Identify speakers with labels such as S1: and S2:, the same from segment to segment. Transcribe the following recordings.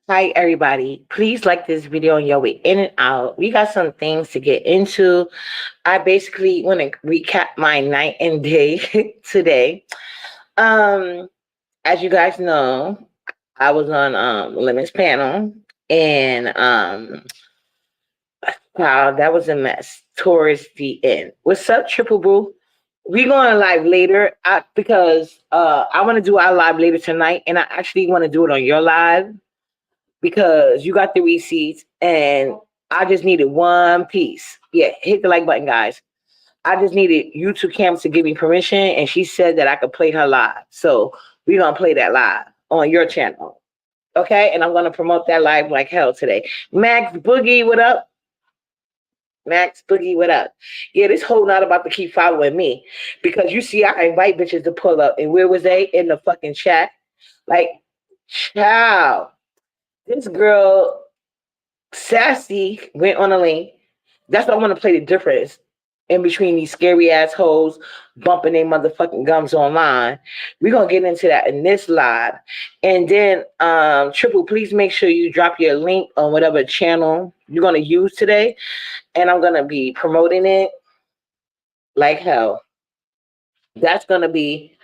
S1: Hi, everybody. Please like this video on your way in and out. We got some things to get into. I basically want to recap my night and day today. Um, as you guys know, I was on Lemons panel, and wow, that was a mess towards the end. What's up, Triple Boo? We going live later because I want to do our live later tonight, and I actually want to do it on your live because you got the receipts and I just needed one piece. Yeah, hit the like button, guys. I just needed YouTube Cam to give me permission, and she said that I could play her live. So we're gonna play that live on your channel. Okay, and I'm gonna promote that live like hell today. Max Boogie, what up? Max Boogie, what up? Yeah, this whole not about to keep following me because you see, I invite bitches to pull up, and where was they in the fucking chat? Like, child, this girl Sassy went on a link. That's what I want to play the difference in between these scary assholes bumping their motherfucking gums online. We're gonna get into that in this live. And then Triple, please make sure you drop your link on whatever channel you're gonna use today. And I'm gonna be promoting it like hell. That's gonna be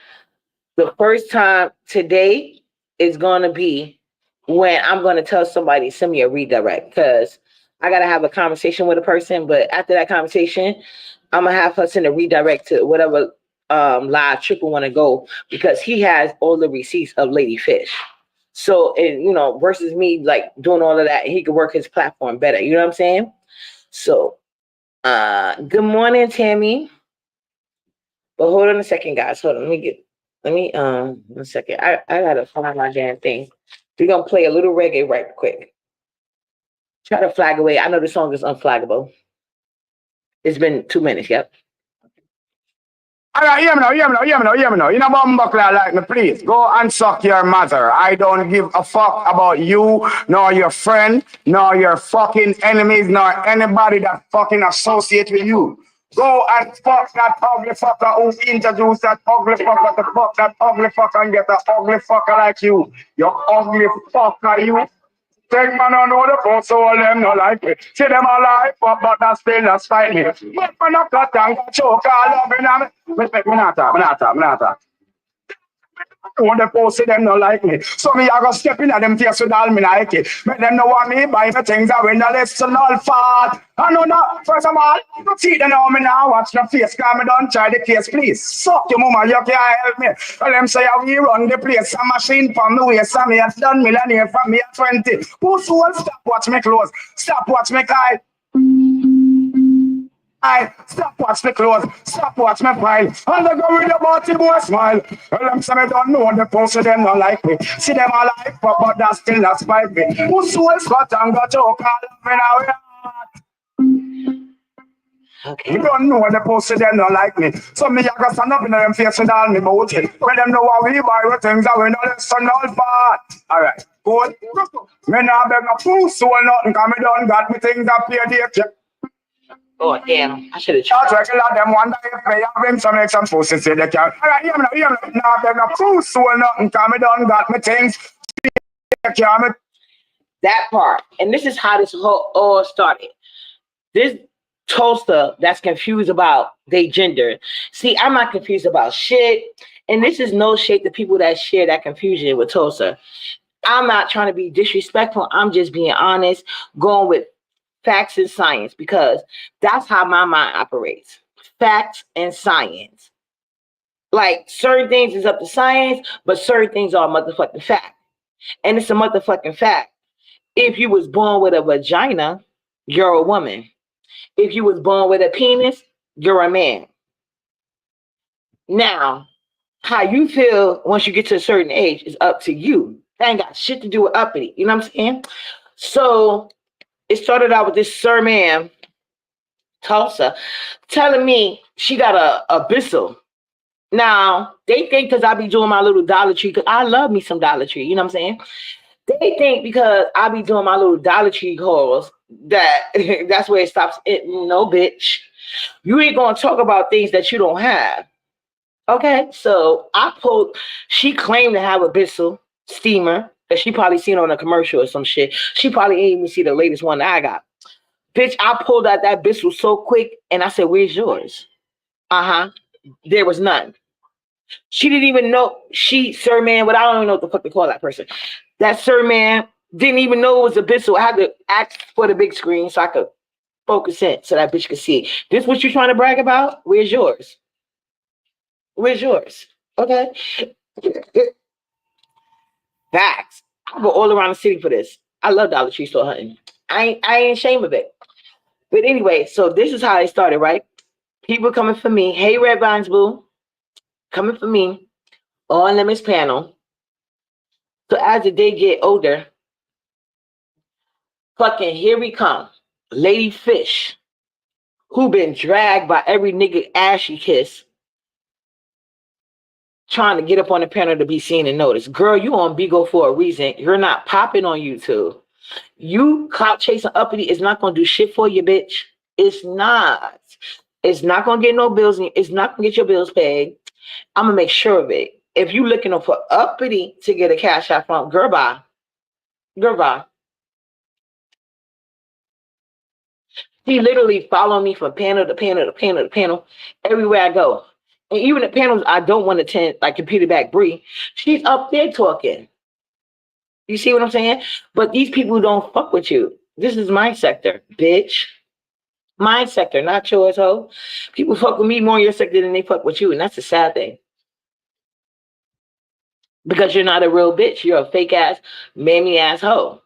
S1: the first time today is gonna be when I'm gonna tell somebody send me a redirect because I gotta have a conversation with a person. But after that conversation, I'm gonna have her send a redirect to whatever live Triple want to go because he has all the receipts of Lady Fish. So and versus me like doing all of that, he could work his platform better. You know what I'm saying? So good morning, Tammy. But hold on a second, guys. Hold on. Let me 1 second. I gotta find my damn thing. We're gonna play a little reggae right quick. Try to flag away. I know the song is unflaggable. It's been 2 minutes, yep.
S2: All right, hear me now. You know, Bumbuckler like me, please. Go and suck your mother. I don't give a fuck about you, nor your friend, nor your fucking enemies, nor anybody that fucking associate with you. Go and fuck that ugly fucker who introduced that ugly fucker to fuck that ugly fucker and get an ugly fucker like you. You ugly fucker, you. Take man on know the post, so all them no like me. See them all like but that still not spite me. But man a cut and choke all up in me not talk. When the post them not like me. So me I go step in at them face with all me like it. Make them know what me buy the things that when the listen all fat. I know that first of all, see them know me now watch the face cause me don't try the case, please. Suck your mama, you can't help me. Tell them say how we run the place. A machine from the waist, and me has done millionaire from me at 20. Who's will stop watch me close? Stop watch me eye. I stop watch me clothes, stop watch me pile. And they go with the body boy smile. Well, them say me don't know the post so them not like me. See them all like but that still not spite me. Who soul cut and got choke all up in our
S1: Okay.
S2: you don't know the post so them not like me. So me I got stand up in them face and all me about it. When them know how we buy the things that we not listen all bad. Alright, good. Me not beg no fool soul nothing cause me done got me things that pay the check.
S1: Oh damn! I should have
S2: Charge
S1: tried.
S2: regular them wonder if they have him some make some pussy say they can. Alright, hear me now. Now them no fool so nothing cause me done got me things. Me.
S1: That part, and this is how this whole all started. This toaster that's confused about their gender. See, I'm not confused about shit, and this is no shade to people that share that confusion with toaster. I'm not trying to be disrespectful. I'm just being honest, going with facts and science because that's how my mind operates. Facts and science. Like certain things is up to science, but certain things are a motherfucking fact. And it's a motherfucking fact. If you was born with a vagina, you're a woman. If you was born with a penis, you're a man. Now, how you feel once you get to a certain age is up to you. That ain't got shit to do with uppity. You know what I'm saying? So it started out with this Sir Man Tulsa telling me she got a Bissell. Now, they think because I be doing my little Dollar Tree, because I love me some Dollar Tree, you know what I'm saying? They think because I be doing my little Dollar Tree hauls that that's where it stops. No, bitch. You ain't going to talk about things that you don't have. Okay, so she claimed to have a Bissell steamer. That she probably seen on a commercial or some shit. She probably ain't even see the latest one that I got. Bitch, I pulled out that bitch was so quick and I said, where's yours? Uh-huh. There was none. She didn't even know Sir Man, but I don't even know what the fuck to call that person. That Sir Man didn't even know it was a bitch, so I had to ask for the big screen so I could focus in so that bitch could see. This what you trying to brag about? Where's yours? Where's yours? Okay. Facts. I go all around the city for this. I love Dollar Tree store hunting. I ain't ashamed of it. But anyway, so this is how it started, right? People coming for me. Hey, Red Vines Boo, coming for me on Lemons panel. So as the day get older, fucking here we come. Lady Fish, who been dragged by every nigga ass she kiss, trying to get up on the panel to be seen and noticed. Girl, you on Bigo for a reason. You're not popping on YouTube. You clout chasing uppity is not gonna do shit for you, bitch. It's not. It's not gonna get no bills. It's not gonna get your bills paid. I'm gonna make sure of it. If you looking for uppity to get a cash out from, girl, bye. Girl, bye. She literally follow me from panel to panel to panel to panel everywhere I go. And even the panels I don't want to attend, like Computer Back Bree, she's up there talking. You see what I'm saying? But these people don't fuck with you. This is my sector, bitch. My sector, not yours, ho. People fuck with me more in your sector than they fuck with you, and that's a sad thing. Because you're not a real bitch. You're a fake ass, mammy ass hoe.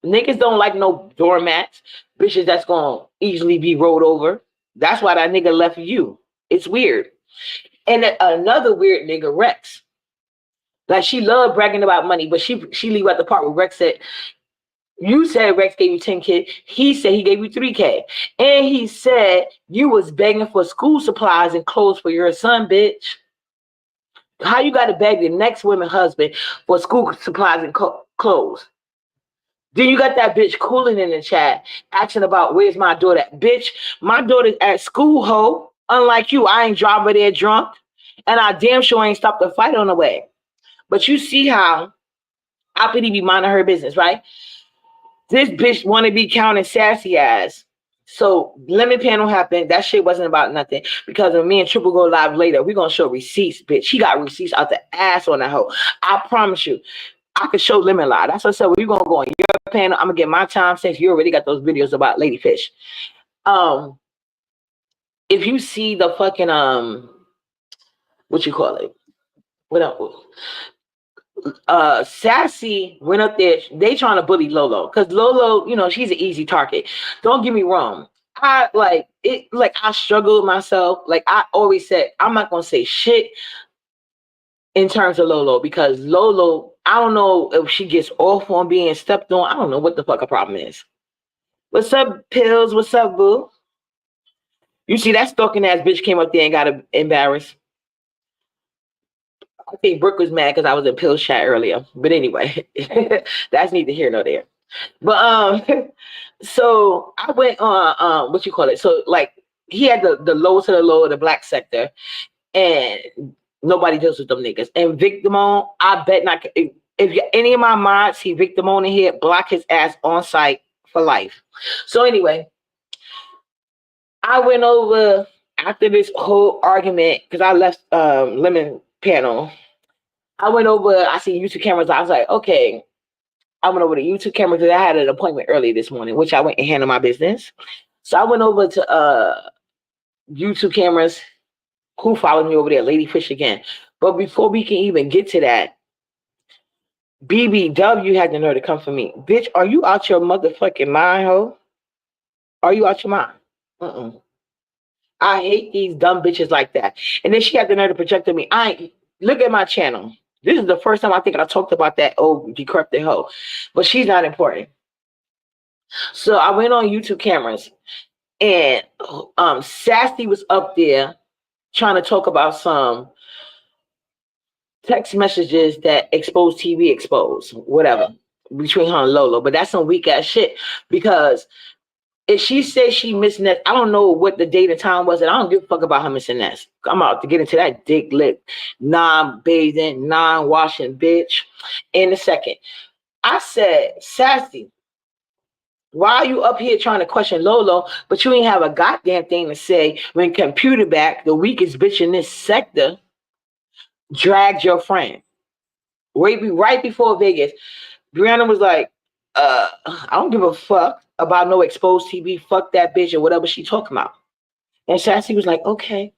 S1: Niggas don't like no doormats, bitches that's gonna easily be rolled over. That's why that nigga left you. It's weird. And another weird nigga, Rex. Like she loved bragging about money, but she leave out the part where Rex said, you said Rex gave you 10K. He said he gave you 3K. And he said you was begging for school supplies and clothes for your son, bitch. How you got to beg the next woman husband for school supplies and clothes? Then you got that bitch cooling in the chat, asking about where's my daughter at. Bitch, my daughter's at school, ho. Unlike you, I ain't driving her there drunk. And I damn sure ain't stopped the fight on the way. But you see how Uppity be minding her business, right? This bitch want to be counting sassy ass. So lemon panel happened. That shit wasn't about nothing. Because when me and Triple go live later, we're going to show receipts, bitch. She got receipts out the ass on that hoe. I promise you. I could show Lemon Live. That's what I said. We're going to go on your panel. I'm going to get my time since you already got those videos about Ladyfish. If you see the fucking, what you call it? What else? Sassy went up there. They trying to bully Lolo because Lolo, you know, she's an easy target. Don't get me wrong. I like it. Like I struggled myself. Like I always said, I'm not gonna say shit in terms of Lolo because Lolo, I don't know if she gets off on being stepped on. I don't know what the fuck her problem is. What's up, Pills? What's up, boo? You see that stalking ass bitch came up there and got embarrassed. I think Brooke was mad because I was in Pills chat earlier. But anyway, that's neither here nor there. But so I went on what you call it. So like he had the low to the low of the black sector, and nobody deals with them niggas. And Victimone, I bet not. If any of my mods see Victimone in here, block his ass on site for life. So anyway, I went over after this whole argument because I left Lemon panel. I went over, I see YouTube cameras. I was like, okay. I went over to YouTube cameras because I had an appointment early this morning, which I went and handled my business. So I went over to YouTube cameras. Who followed me over there? Ladyfish again. But before we can even get to that, BBW had the nerve to come for me. Bitch, are you out your motherfucking mind, ho? Are you out your mind? I hate these dumb bitches like that. And then she had the nerve to project on me. Look at my channel. This is the first time I think I talked about that old decrepit hoe. But she's not important. So I went on YouTube cameras and Sassy was up there trying to talk about some text messages that expose TV expose, whatever, between her and Lolo. But that's some weak ass shit because if she says she missed Ness, I don't know what the date and time was, and I don't give a fuck about her missing Ness. I'm out to get into that dick lip, non-bathing, non-washing bitch in a second. I said, Sassy, why are you up here trying to question Lolo, but you ain't have a goddamn thing to say when Computer Back, the weakest bitch in this sector, dragged your friend? Right before Vegas, Brianna was like, I don't give a fuck about no exposed TV. Fuck that bitch or whatever she talking about. And Sassy was like, okay.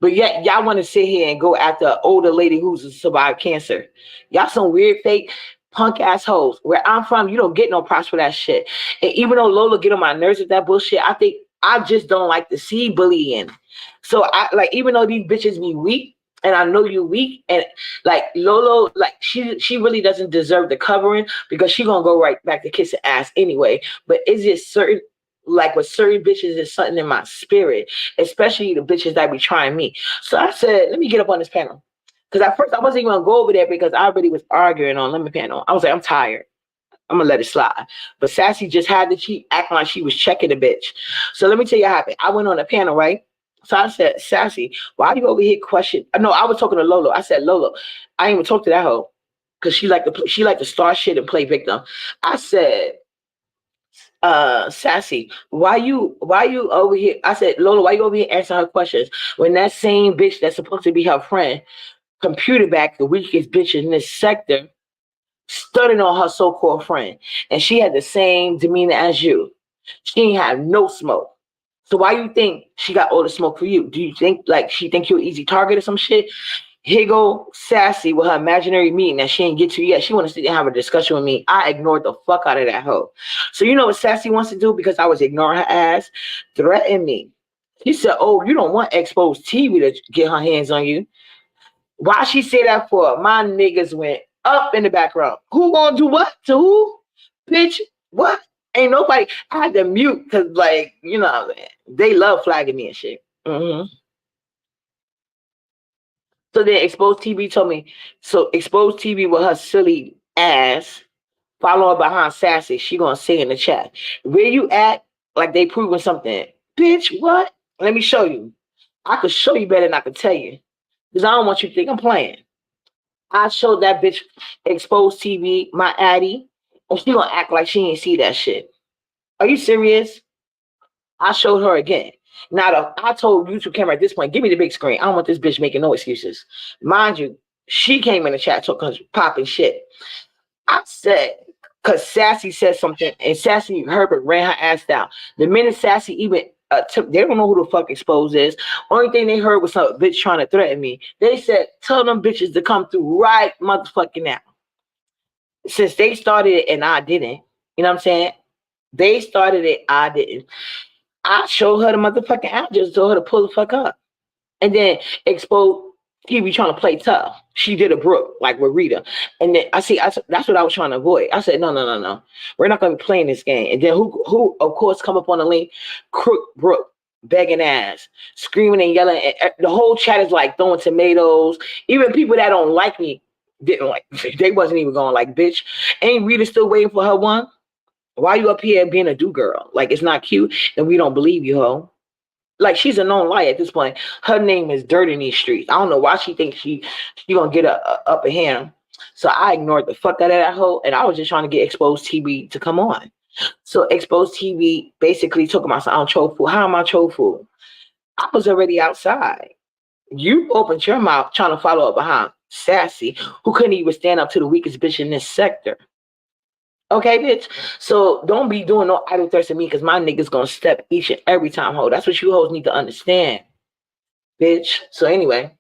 S1: But yet y'all want to sit here and go after an older lady who's survived cancer. Y'all some weird fake punk assholes. Where I'm from, you don't get no props for that shit. And even though Lola get on my nerves with that bullshit, I think I just don't like to see bullying. So I like, even though these bitches be weak, and I know you weak, and like Lolo, like she really doesn't deserve the covering because she gonna go right back to kissing ass anyway. But is it certain, like with certain bitches, is something in my spirit, especially the bitches that be trying me. So I said, let me get up on this panel. Because at first I wasn't even gonna go over there because I already was arguing on Lemon Panel. I was like, I'm tired. I'm gonna let it slide. But Sassy just had to cheat, acting like she was checking the bitch. So let me tell you what happened. I went on a panel, right? So I said, Sassy, why are you over here question? No, I was talking to Lolo. I said, Lolo, I ain't even talk to that hoe because she like to start shit and play victim. I said, Sassy, why you over here? I said, Lola, why you over here answering her questions when that same bitch that's supposed to be her friend, Computer Back, the weakest bitch in this sector, studying on her so-called friend, and she had the same demeanor as you. She ain't have no smoke. So why you think she got all the smoke for you? Do you think like she think you're an easy target or some shit? Here go Sassy with her imaginary meeting that she ain't get to yet. She want to sit there and have a discussion with me. I ignored the fuck out of that hoe. So you know what Sassy wants to do because I was ignoring her ass? Threaten me. She said, oh, you don't want exposed TV to get her hands on you. Why she say that for? My niggas went up in the background. Who gonna do what to who? Bitch, what? Ain't nobody. I had to mute because, like, you know, they love flagging me and shit. So then Exposed TV told me, so Exposed TV with her silly ass, following behind Sassy, she gonna say in the chat, where you at? Like they proving something. Bitch, what? Let me show you. I could show you better than I could tell you. Because I don't want you to think I'm playing. I showed that bitch Exposed TV, my Addy, and she gonna act like she ain't see that shit. Are you serious? I showed her again. Now, I told YouTube camera at this point, give me the big screen. I don't want this bitch making no excuses. Mind you, she came in the chat talking popping shit. I said, because Sassy said something, and Sassy Herbert ran her ass down. The minute Sassy even they don't know who the fuck Exposed is. Only thing they heard was some bitch trying to threaten me. They said, tell them bitches to come through right motherfucking now. Since they started it and I didn't, you know what I'm saying? They started it, I didn't. I showed her the motherfucking app, just told her to pull the fuck up. And then Exposed TV trying to play tough. She did a Brooke, like with Rita. And then that's what I was trying to avoid. I said, no. We're not going to be playing this game. And then who of course, come up on the link? Crook Brooke, begging ass, screaming and yelling. And the whole chat is like throwing tomatoes. Even people that don't like me didn't like, they wasn't even going like, bitch, ain't Rita still waiting for her one? Why you up here being a do girl? Like, it's not cute and we don't believe you, ho. Like, she's a known liar at this point. Her name is dirt in these streets. I don't know why she thinks she gonna get a upper hand. So I ignored the fuck out of that hoe, and I was just trying to get Exposed TV to come on. So Exposed TV basically took my son, Chofu. How am I Chofu? I was already outside. You opened your mouth trying to follow up behind Sassy, who couldn't even stand up to the weakest bitch in this sector. Okay, bitch. So don't be doing no idle thirst to me because my niggas gonna step each and every time, ho. That's what you hoes need to understand, bitch. So anyway,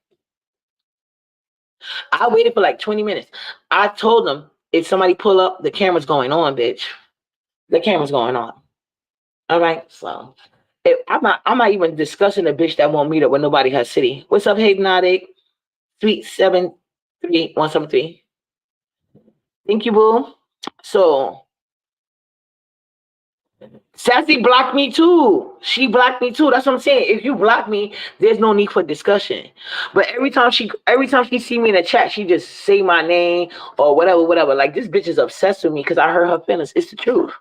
S1: I waited for like 20 minutes. I told them if somebody pull up, the camera's going on, bitch. The camera's going on. All right. So I'm not even discussing a bitch that won't meet up with nobody her city. What's up, Hypnotic? 373173. Thank you, boo. So Sassy blocked me too. She blocked me too. That's what I'm saying. If you block me, there's no need for discussion. But every time she see me in the chat, she just say my name or whatever. Like, this bitch is obsessed with me because I hurt her feelings. It's the truth.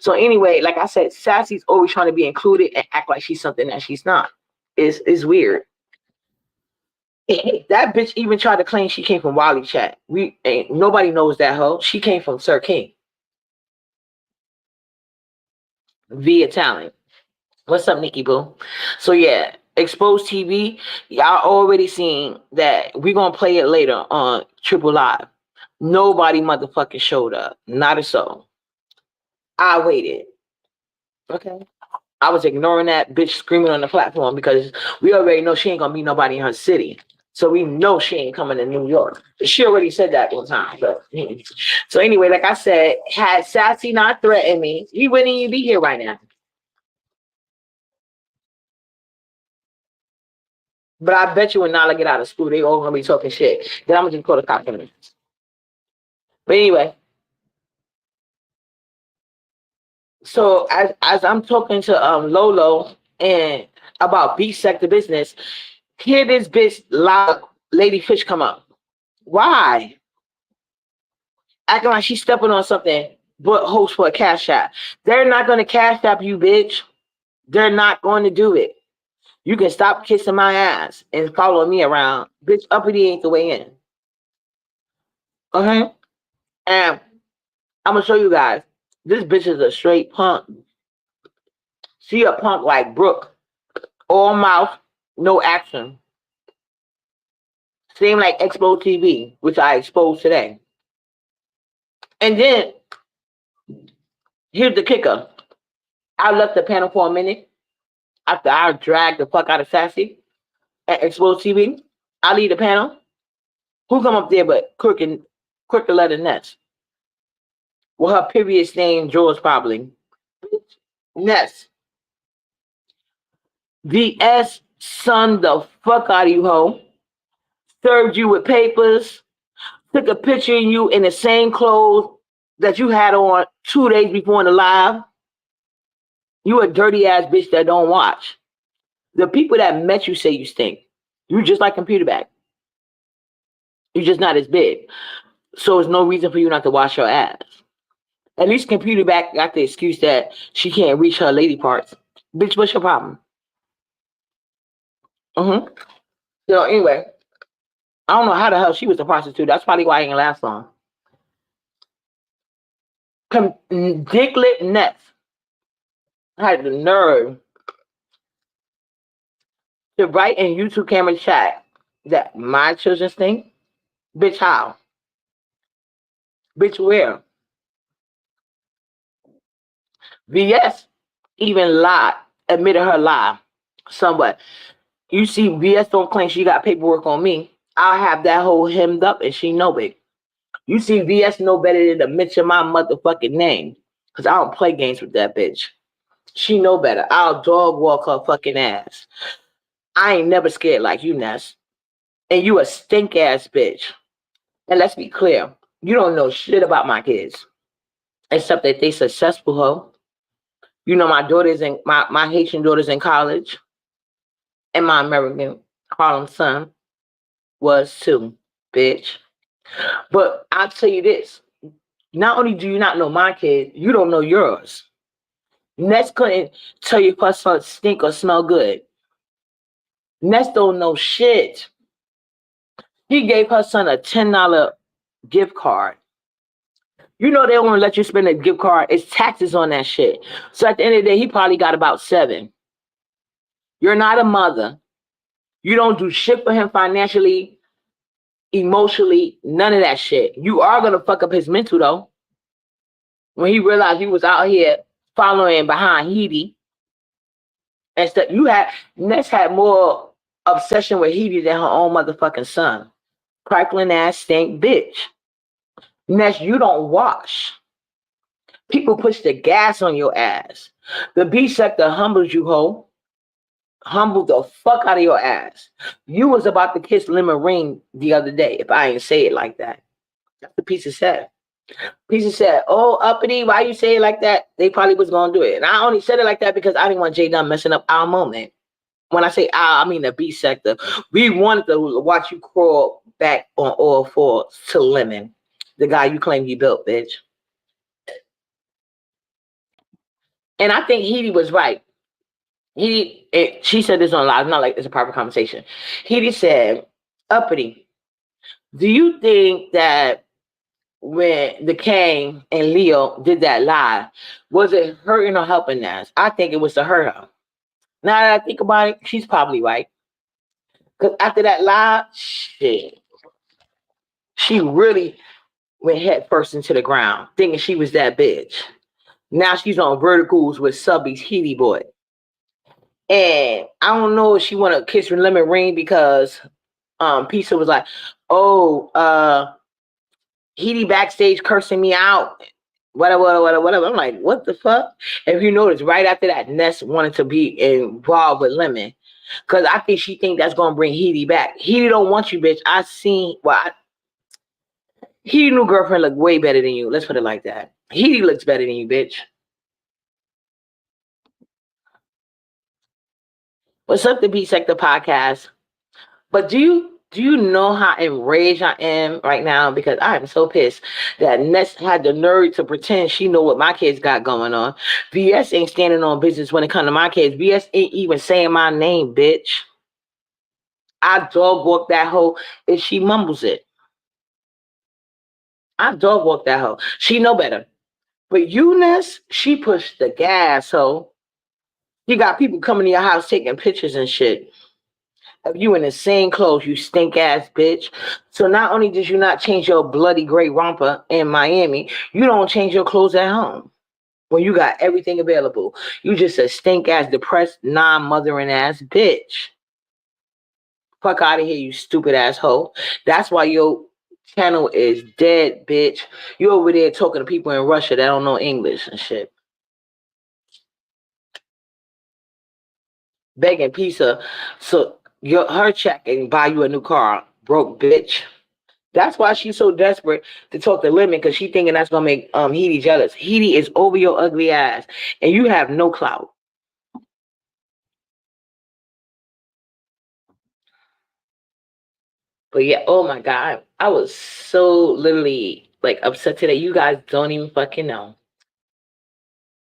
S1: So anyway, like I said, Sassy's always trying to be included and act like she's something that she's not. It's weird. That bitch even tried to claim she came from Wally Chat. We ain't nobody knows that hoe. She came from Sir King via talent. What's up, Nikki Boo? So yeah, Exposed TV. Y'all already seen that. We gonna play it later on Triple Live. Nobody motherfucking showed up. Not a soul. I waited. Okay. I was ignoring that bitch screaming on the platform because we already know she ain't gonna meet nobody in her city. So we know she ain't coming to New York. She already said that one time. But so anyway, like I said, had Sassy not threatened me, he wouldn't even be here right now. But I bet you when Nala get out of school, they all gonna be talking shit. Then I'm gonna just call the cops on them. But anyway, so as I'm talking to Lolo and about B sector business, hear this bitch loud Lady Fish come up. Why? Acting like she's stepping on something, but host for a cash app. They're not gonna cash app you, bitch. They're not going to do it. You can stop kissing my ass and follow me around. Bitch, uppity ain't the way in. Okay? And I'm gonna show you guys. This bitch is a straight punk. She a punk like Brooke. All mouth, no action. Same like Expo TV, which I exposed today. And then here's the kicker. I left the panel for a minute after I dragged the fuck out of Sassy at Expo TV. I leave the panel. Who come up there but Crooked Letter Ness? Well, her previous name, George, probably. Ness. VS, son the fuck out of you, hoe. Served you with papers. Took a picture of you in the same clothes that you had on 2 days before in the live. You a dirty ass bitch that don't watch. The people that met you say you stink. You just like computer back. You're just not as big. So there's no reason for you not to wash your ass. At least computer back got the excuse that she can't reach her lady parts. Bitch, what's your problem? Mm-hmm. So anyway, I don't know how the hell she was a prostitute. That's probably why I ain't last long. Dicklet Nets had the nerve to write in YouTube camera chat that my children stink. Bitch, how? Bitch, where? VS even lied, admitted her lie somewhat. You see, VS don't claim she got paperwork on me. I'll have that whole hemmed up and she know it. You see, VS know better than to mention my motherfucking name. Because I don't play games with that bitch. She know better. I'll dog walk her fucking ass. I ain't never scared like you, Ness. And you a stink ass bitch. And let's be clear, you don't know shit about my kids. Except that they successful, ho. You know my daughter's in my Haitian daughter's in college. And my American Harlem son was too, bitch. But I'll tell you this. Not only do you not know my kid, you don't know yours. Ness couldn't tell you if her son stink or smell good. Ness don't know shit. He gave her son a $10 gift card. You know they won't let you spend a gift card. It's taxes on that shit. So at the end of the day, he probably got about 7. You're not a mother. You don't do shit for him financially, emotionally, none of that shit. You are gonna fuck up his mental though. When he realized you was out here following behind Heidi and stuff, Ness had more obsession with Heidi than her own motherfucking son. Crackling ass stink bitch. Ness, you don't wash. People push the gas on your ass. The B sector humbles you, ho. Humbled the fuck out of your ass. You was about to kiss Lemon Ring the other day, if I ain't say it like that. That's the piece of said. Piece of said, oh, uppity, why you say it like that? They probably was gonna do it. And I only said it like that because I didn't want J Dunn messing up our moment. When I say our, I mean the B sector. We wanted to watch you crawl back on all fours to Lemon, the guy you claim you built, bitch. And I think Heidi was right. She said this on live, not like it's a private conversation. He said Uppity, do you think that when the Kang and Leo did that live, was it hurting or helping Nas? I think it was to hurt her. Now that I think about it, she's probably right. Because after that live, shit, she really went head first into the ground, thinking she was that bitch. Now she's on verticals with Subby's Heaty Boy. And I don't know if she want to kiss her lemon ring because Pizza was like, oh, Heaty backstage cursing me out. Whatever. I'm like, what the fuck? If you notice, right after that, Ness wanted to be involved with Lemon. Cause I think she think that's gonna bring Heaty back. Heaty don't want you, bitch. Heaty new girlfriend look way better than you. Let's put it like that. Heaty looks better than you, bitch. What's up, the Beat Sector podcast? But do you know how enraged I am right now? Because I am so pissed that Ness had the nerve to pretend she know what my kids got going on. VS ain't standing on business when it comes to my kids. VS ain't even saying my name, bitch. I dog walk that hoe if she mumbles it. I dog walk that hoe. She know better. But you, Ness, she pushed the gas, hoe. You got people coming to your house taking pictures and shit of you in the same clothes, you stink ass bitch. So not only did you not change your bloody gray romper in Miami, you don't change your clothes at home when you got everything available. You just a stink ass, depressed, non-mothering ass bitch. Fuck out of here, you stupid asshole. That's why your channel is dead, bitch. You over there talking to people in Russia that don't know English and shit. Begging pizza so her check and buy you a new car, broke bitch. That's why she's so desperate to talk to Lemon because she thinking that's gonna make Heedy jealous. Heedy is over your ugly ass, and you have no clout. But yeah, oh my god, I was so literally like upset today. You guys don't even fucking know.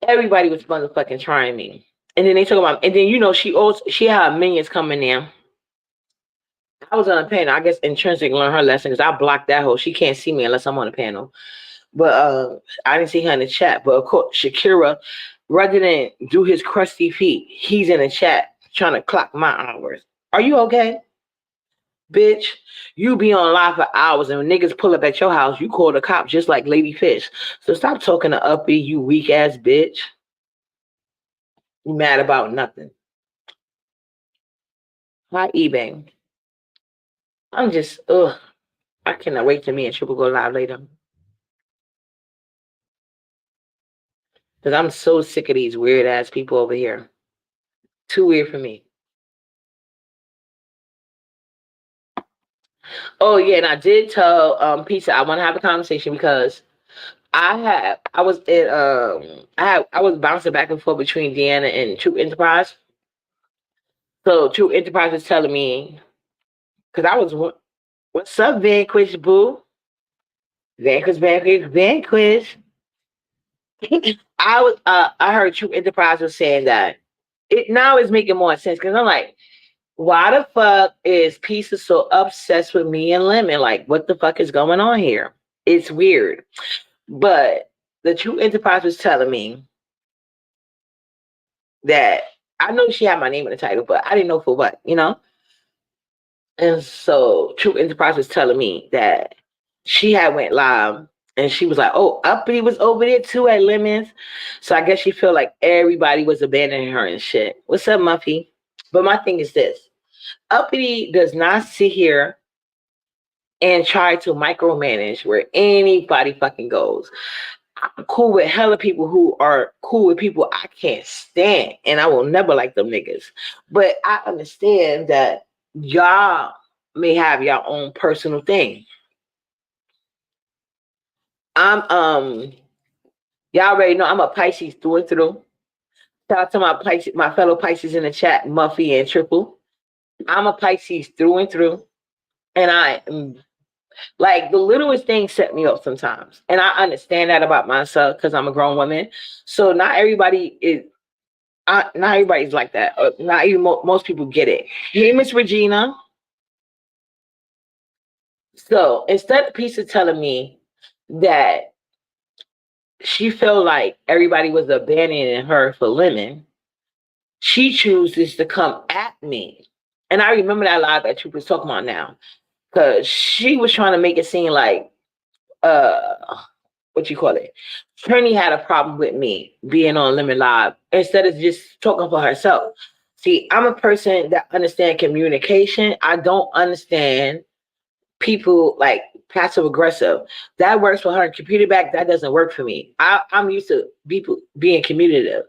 S1: Everybody was motherfucking trying me, and then they talk about, and then she had minions coming in. I was on a panel. I guess Intrinsic learned her lesson because I blocked that hoe. She can't see me unless I'm on a panel. But I didn't see her in the chat. But of course, Shakira, rather than do his crusty feet, he's in the chat trying to clock my hours. Are you okay? Bitch, you be on live for hours and when niggas pull up at your house, you call the cops just like Lady Fish. So stop talking to Uppy, you weak ass bitch. You mad about nothing. Hi, eBay. I'm just, ugh. I cannot wait till me and Triple go live later. Because I'm so sick of these weird ass people over here. Too weird for me. Oh yeah, and I did tell Pizza I want to have a conversation because I was in I was bouncing back and forth between Deanna and True Enterprise. So True Enterprise was telling me because I was what's up, Vanquish Boo? Vanquish. I heard True Enterprise was saying that it now is making more sense because I'm like, why the fuck is Pizza so obsessed with me and Lemon? Like, what the fuck is going on here? It's weird. But the True Enterprise was telling me that I know she had my name in the title, but I didn't know for what, you know? And so True Enterprise was telling me that she had went live and she was like, oh, Uppity was over there too at Lemons. So I guess she felt like everybody was abandoning her and shit. What's up, Muffy? But my thing is this. Uppity does not sit here and try to micromanage where anybody fucking goes. I'm cool with hella people who are cool with people I can't stand, and I will never like them niggas. But I understand that y'all may have your own personal thing. I'm y'all already know I'm a Pisces through and through. Shout out to my Pisces, my fellow Pisces in the chat, Muffy and Triple. I'm a Pisces through and through, and I am like the littlest things set me up sometimes, and I understand that about myself because I'm a grown woman. So not everybody is not everybody's like that. Not even most people get it. Hey, Miss Regina. So instead of Pizza telling me that she felt like everybody was abandoning her for Lemon, she chooses to come at me. And I remember that live that you was talking about now. Because she was trying to make it seem like uh what you call it? Trini had a problem with me being on Lemon Live instead of just talking for herself. See, I'm a person that understands communication. I don't understand people like passive aggressive. That works for her. Computer back, that doesn't work for me. I'm used to people being communicative.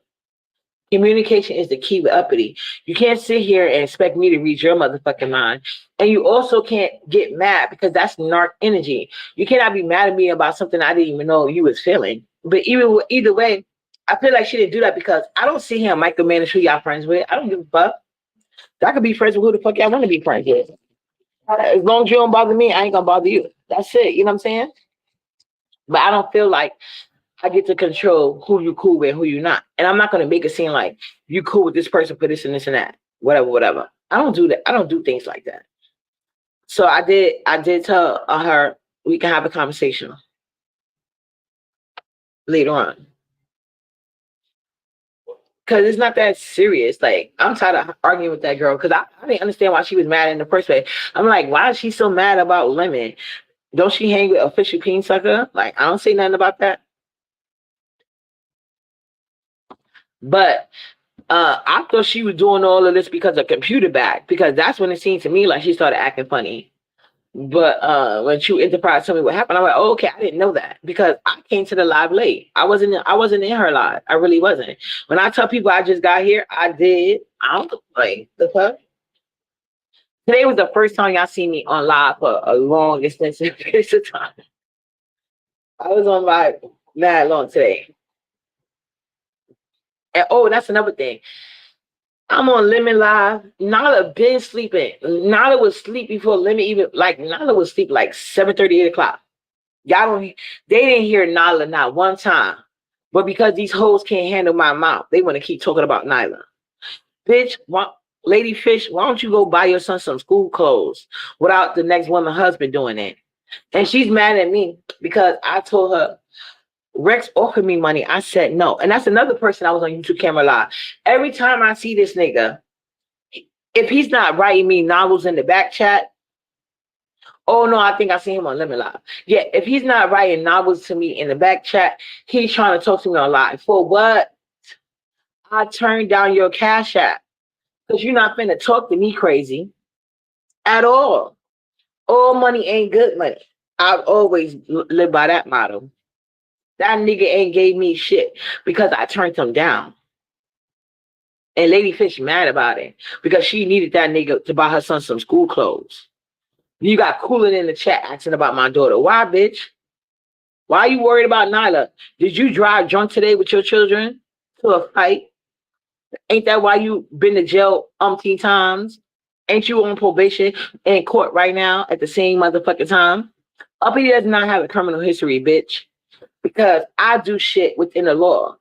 S1: Communication is the key with Uppity. You can't sit here and expect me to read your motherfucking mind. And you also can't get mad because that's narc energy. You cannot be mad at me about something I didn't even know you was feeling. But either way, I feel like she didn't do that because I don't see him micromanage who y'all friends with. I don't give a fuck. I could be friends with who the fuck y'all want to be friends with. As long as you don't bother me, I ain't gonna bother you. That's it. You know what I'm saying? But I don't feel like I get to control who you cool with and who you not. And I'm not gonna make it seem like you cool with this person for this and this and that. Whatever, whatever. I don't do that. I don't do things like that. So I did tell her we can have a conversation later on. Cause it's not that serious. Like I'm tired of arguing with that girl because I didn't understand why she was mad in the first place. I'm like, why is she so mad about Lemon? Don't she hang with official peen sucker? Like I don't say nothing about that. But I thought she was doing all of this because of computer back, because that's when it seemed to me like she started acting funny. But when True Enterprise told me what happened, I'm like, oh, okay, I didn't know that because I came to the live late. I wasn't in her live. I really wasn't. When I tell people I just got here, I did. I don't like the fuck. Today was the first time y'all see me on live for a long extensive period of time. I was on live mad long today. And oh, that's another thing. I'm on Lemon Live. Nala been sleeping. Nala was sleep before Lemon even like Nala was sleep like 7:30, 8 o'clock. Y'all don't they didn't hear Nala not one time. But because these hoes can't handle my mouth, they want to keep talking about Nyla. Bitch, Lady Fish, why don't you go buy your son some school clothes without the next woman husband doing it? And she's mad at me because I told her Rex offered me money. I said no. And that's another person I was on YouTube camera live. Every time I see this nigga, if he's not writing me novels in the back chat, oh no, I think I see him on Lemon Live. Yeah, if he's not writing novels to me in the back chat, he's trying to talk to me on live. For what? I turned down your cash app because you're not finna talk to me crazy at all. All money ain't good money. I've always lived by that motto. That nigga ain't gave me shit because I turned him down. And Lady Fish mad about it because she needed that nigga to buy her son some school clothes. You got cooling in the chat asking about my daughter. Why, bitch? Why are you worried about Nyla? Did you drive drunk today with your children to a fight? Ain't that why you been to jail umpteen times? Ain't you on probation in court right now at the same motherfucking time? Uppy does not have a criminal history, bitch. Because I do shit within the law.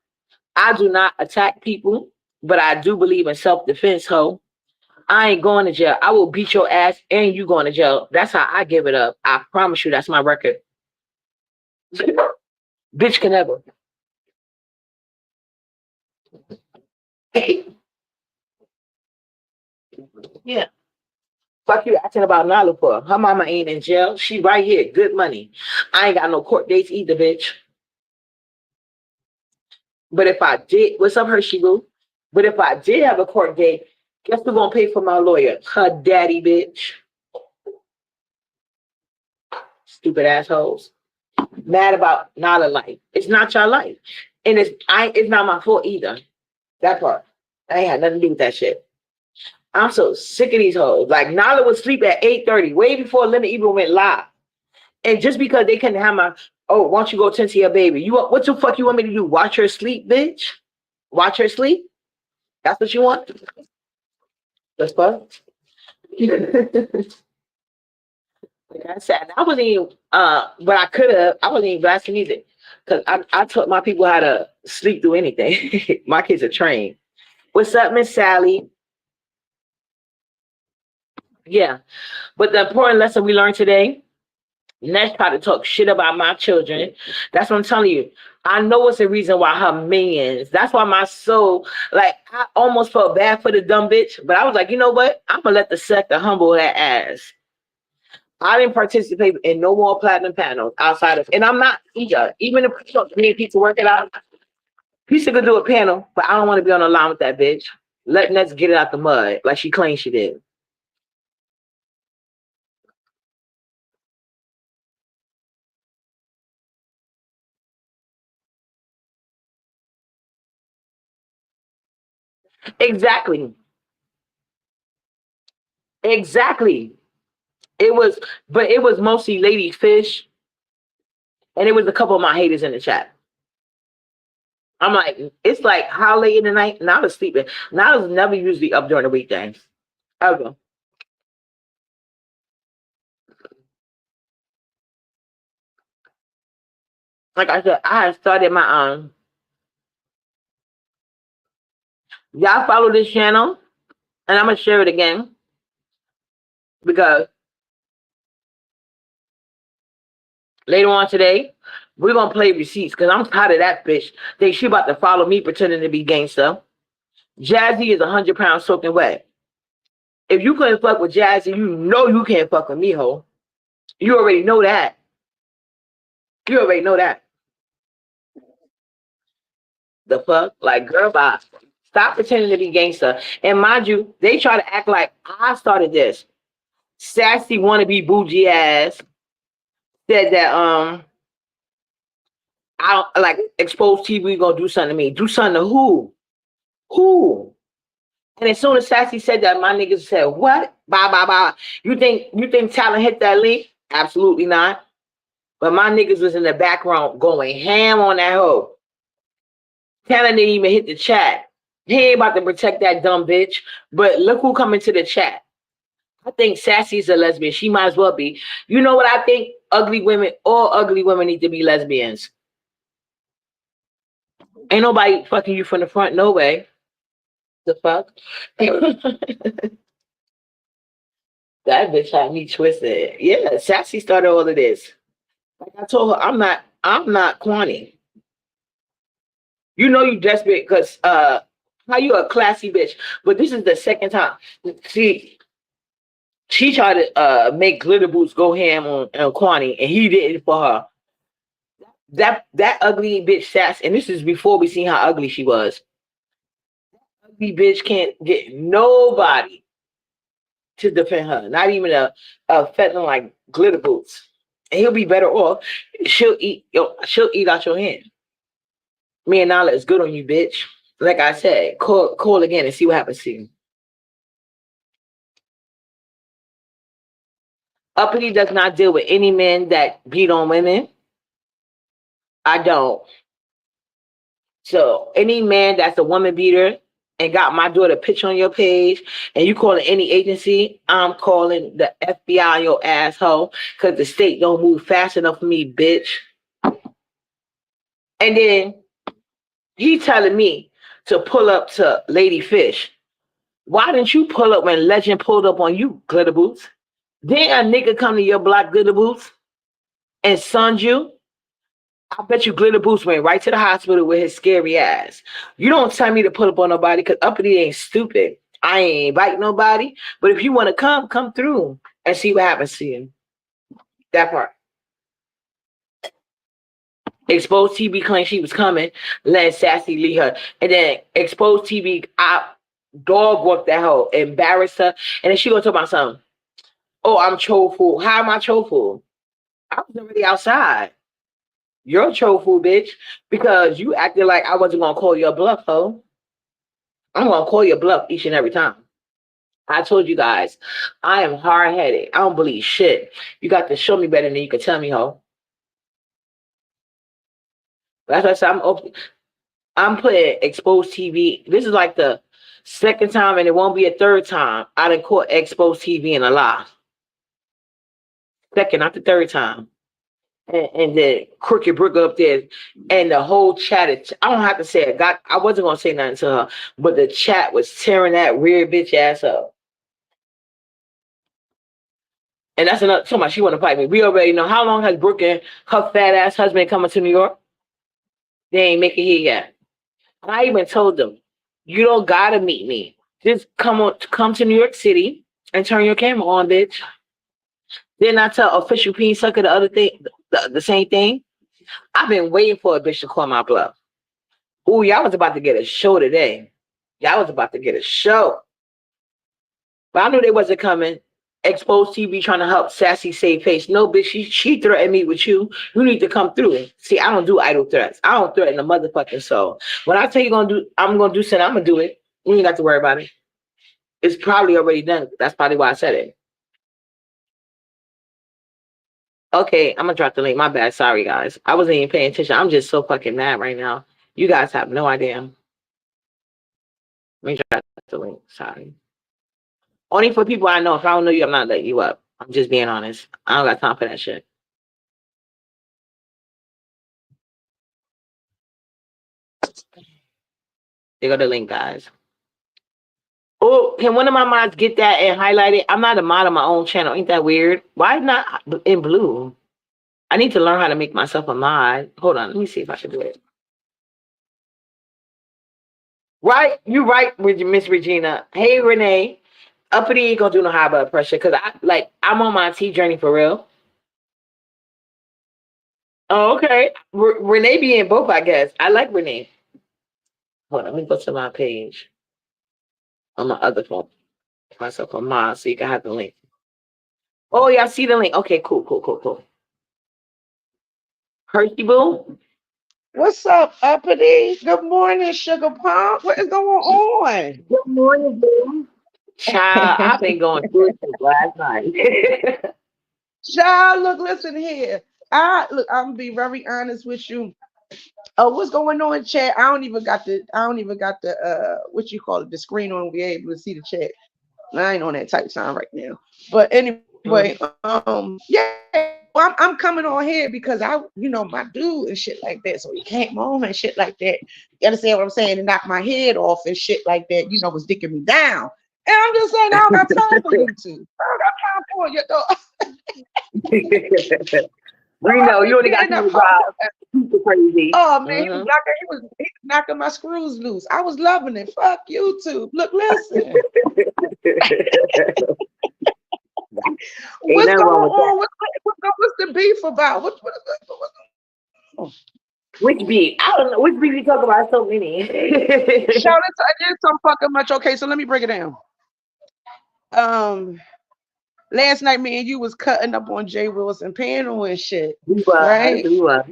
S1: I do not attack people, but I do believe in self-defense, ho. I ain't going to jail. I will beat your ass and you going to jail. That's how I give it up. I promise you that's my record. Bitch can never. Yeah. Fuck you asking about Nala for. Her mama ain't in jail. She right here. Good money. I ain't got no court dates either, bitch. But if I did, what's up, Hershey Boo? But if I did have a court date, guess who's gonna pay for my lawyer? Her daddy, bitch. Stupid assholes. Mad about Nala life. It's not your life. And it's not my fault either. That part. I ain't had nothing to do with that shit. I'm so sick of these hoes. Like Nala would sleep at 8:30, way before Linda even went live. And just because they couldn't have my, oh, why don't you go tend to your baby? What the fuck you want me to do? Watch her sleep, bitch? Watch her sleep? That's what you want? That's fuck. Like I said, I wasn't even but I wasn't even blasting either. Cause I taught my people how to sleep through anything. My kids are trained. What's up, Miss Sally? Yeah. But the important lesson we learned today Next, try to talk shit about my children. That's what I'm telling you. I know it's the reason why her minions. That's why my soul, like, I almost felt bad for the dumb bitch, but I was like, you know what? I'm gonna let the sector humble that ass. I didn't participate in no more platinum panels outside of, and I'm not either. Even if me and pizza work it out, pizza could do a panel, but I don't want to be on the line with that bitch. Letting us get it out the mud like she claimed she did. Exactly. Exactly. It was, but it was mostly Lady Fish, and it was a couple of my haters in the chat. I'm like, it's like how late in the night? And I was sleeping. And I was never usually up during the weekdays. Ever. Like I said, I had started my y'all follow this channel, and I'm gonna share it again because later on today, we're gonna play receipts because I'm tired of that bitch. Think she about to follow me pretending to be gangster. Jazzy is 100 pounds soaking wet. If you couldn't fuck with Jazzy, you know you can't fuck with me, ho. You already know that. You already know that. The fuck? Like, girl, bye. Stop pretending to be gangster. And mind you, they try to act like I started this. Sassy wannabe bougie ass said that I like exposed TV gonna do something to me. Do something to who? Who? And as soon as Sassy said that, my niggas said, what? Bye bye bye. You think talent hit that link? Absolutely not. But my niggas was in the background going ham on that hoe. Talent didn't even hit the chat. He ain't about to protect that dumb bitch. But look who come into the chat. I think Sassy's a lesbian. She might as well be. You know what I think? All ugly women need to be lesbians. Ain't nobody fucking you from the front, no way. The fuck? That bitch had me twisted. Yeah, Sassy started all of this. Like I told her, I'm not Kwani. You know you desperate because how you a classy bitch. But this is the second time. See, she tried to make Glitter Boots go ham on Kwani, and he did it for her. That ugly bitch Sass, and this is before we seen how ugly she was. Ugly bitch can't get nobody to defend her. Not even a feather like Glitter Boots. And he'll be better off. She'll eat out your hand. Me and Nala is good on you, bitch. Like I said, call again and see what happens to you. Uppity does not deal with any men that beat on women. I don't. So any man that's a woman beater and got my daughter picture on your page and you calling any agency, I'm calling the FBI on your asshole because the state don't move fast enough for me, bitch. And then he telling me to pull up to Lady Fish. Why didn't you pull up when Legend pulled up on you, Glitter Boots? Didn't a nigga come to your block, Glitter Boots, and sunned you? I bet you Glitter Boots went right to the hospital with his scary ass. You don't tell me to pull up on nobody because Uppity ain't stupid. I ain't invite nobody. But if you want to come through and see what happens to you. That part. Exposed TV claimed she was coming, let Sassy leave her. And then Exposed TV dog walked that hoe, embarrassed her. And then she gonna talk about something. Oh, I'm fool. How am I fool? I was already outside. You're a fool, bitch, because you acted like I wasn't gonna call your bluff, ho. I'm gonna call your bluff each and every time. I told you guys, I am hard headed. I don't believe shit. You got to show me better than you can tell me, ho. That's why I said I'm putting Exposed TV. This is like the second time, and it won't be a third time. I done caught Exposed TV in a lie. Second, not the third time. And the crooked brick up there, and the whole chat. I don't have to say it. I wasn't gonna say nothing to her, but the chat was tearing that weird bitch ass up. And that's another so much she wanna fight me. We already know how long has Brooke and her fat ass husband coming to New York? They ain't make it here yet. And I even told them, you don't gotta meet me. Just come to New York City and turn your camera on, bitch. Then I tell official Peen Sucker the other thing, the same thing. I've been waiting for a bitch to call my bluff. Ooh, y'all was about to get a show today. Y'all was about to get a show. But I knew they wasn't coming. Exposed TV trying to help Sassy save face. No, bitch, she threatened me with you. You need to come through. See, I don't do idle threats. I don't threaten the motherfucking soul. When I tell you I'm gonna do something, I'm gonna do it. You ain't got to worry about it. It's probably already done. That's probably why I said it. Okay, I'm gonna drop the link. My bad. Sorry, guys. I wasn't even paying attention. I'm just so fucking mad right now. You guys have no idea. Let me drop the link. Sorry. Only for people I know. If I don't know you, I'm not letting you up. I'm just being honest. I don't got time for that shit. There go the link, guys. Oh, can one of my mods get that and highlight it? I'm not a mod on my own channel. Ain't that weird? Why not in blue? I need to learn how to make myself a mod. Hold on. Let me see if I can do it. Right? You right, Miss Regina. Hey, Renee. Uppity ain't gonna do no high blood pressure because I'm on my tea journey for real. Oh, okay. Renee be in both, I guess. I like Renee. Hold on, let me go to my page on my other phone. Myself a mod so you can have the link. Oh, y'all see the link. Okay, cool. Hershey Boo.
S3: What's up, Uppity? Good morning, Sugar Pump. What is going on?
S1: Good morning, Boo. Child, I've been going through it since last night.
S3: Child, look, listen here. I'm gonna be very honest with you. Oh, what's going on, chat? I don't even got the what you call it, the screen on, be able to see the chat. I ain't on that type time right now. But anyway,
S1: Mm.
S3: yeah, well, I'm coming on here because my dude and shit like that. So he came home and shit like that. You understand what I'm saying? And knocked my head off and shit like that, was dicking me down. And I'm just saying, I don't got time for you two. I don't got time for you.
S1: We know you only got
S3: Getting
S1: to
S3: up.
S1: about super crazy.
S3: Oh man,
S1: Mm-hmm.
S3: he was knocking my screws loose. I was loving it. Fuck YouTube. Look, listen.
S1: Ain't
S3: What's
S1: nothing
S3: going
S1: wrong with that.
S3: on? What's the beef about?
S1: Which beat? I don't know. Which beat we talk about? So many.
S3: Shout it to it so fucking much. Okay, so let me break it down. Last night, me and you was cutting up on Jay Wilson panel and shit,
S1: We was.
S3: right?
S1: We was.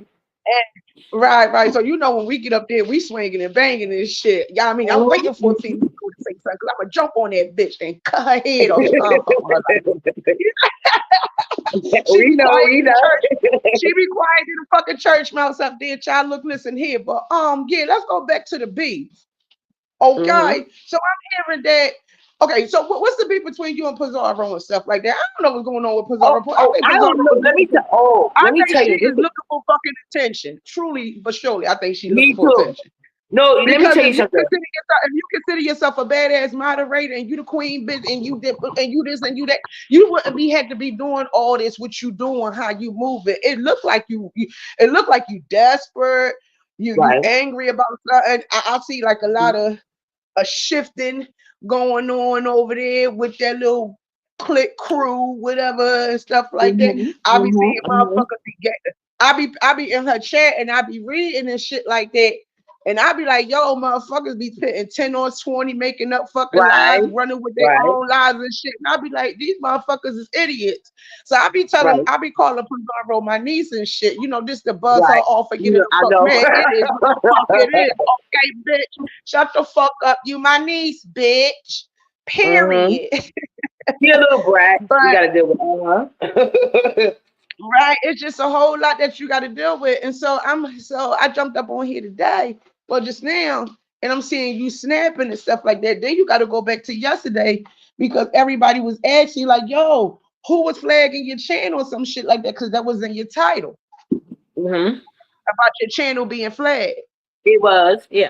S3: Right. So when we get up there, we swinging and banging and shit. Yeah, I mean, I'm waiting for a female to say something because I'm gonna jump on that bitch and cut her head off. That's all I'm talking about. She
S1: We
S3: be
S1: know.
S3: quiet
S1: We
S3: in the
S1: know.
S3: church. She be quiet in the fucking church mouse up there. Child, look, listen here. But yeah, let's go back to the beef.
S1: Mm-hmm.
S3: Okay. So I'm hearing that. Okay, so what's the beef between you and Pizarro and stuff like that? I don't know what's going on with Pizarro. I think
S1: I
S3: Pizarro
S1: don't know.
S3: is looking for. I
S1: Let me
S3: think
S1: tell
S3: she
S1: you.
S3: is looking for fucking attention. Truly, but surely, I think she's looking
S1: Me
S3: for
S1: too.
S3: attention.
S1: No, let me
S3: Because
S1: tell you something.
S3: if you consider yourself a badass moderator and you the queen bitch and you did and you this and you that, you wouldn't be had to be doing all this. What you doing? How you move it? It looked like it looked like you desperate. You
S1: Right.
S3: angry about something. I see like a lot of a shifting going on over there with that little click crew, whatever and stuff like that.
S1: Mm-hmm.
S3: I be seeing
S1: Mm-hmm.
S3: motherfuckers be getting. I be in her chat and I be reading and shit like that. And I be like, yo, motherfuckers be putting 10 on 20, making up fucking
S1: Right.
S3: lives, running with their
S1: Right.
S3: own lives and shit. And I be like, these motherfuckers is idiots. So
S1: Right.
S3: I be calling Pizarro my niece and shit, just to buzz her
S1: Right.
S3: off and get her
S1: You know,
S3: the
S1: I
S3: fuck,
S1: know.
S3: man, it is what the fuck it is. Okay, bitch, shut the fuck up. You my niece, bitch.
S1: Mm-hmm.
S3: Period.
S1: She a little brat. You
S3: But
S1: got to deal with her.
S3: right, it's just a whole lot that you got to deal with. And so I jumped up on here today, well, just now, and I'm seeing you snapping and stuff like that. Then you got to go back to yesterday because everybody was asking like, yo, who was flagging your channel or some shit like that? Because that was in your title
S1: Mm-hmm.
S3: about your channel being flagged.
S1: It was. Yeah.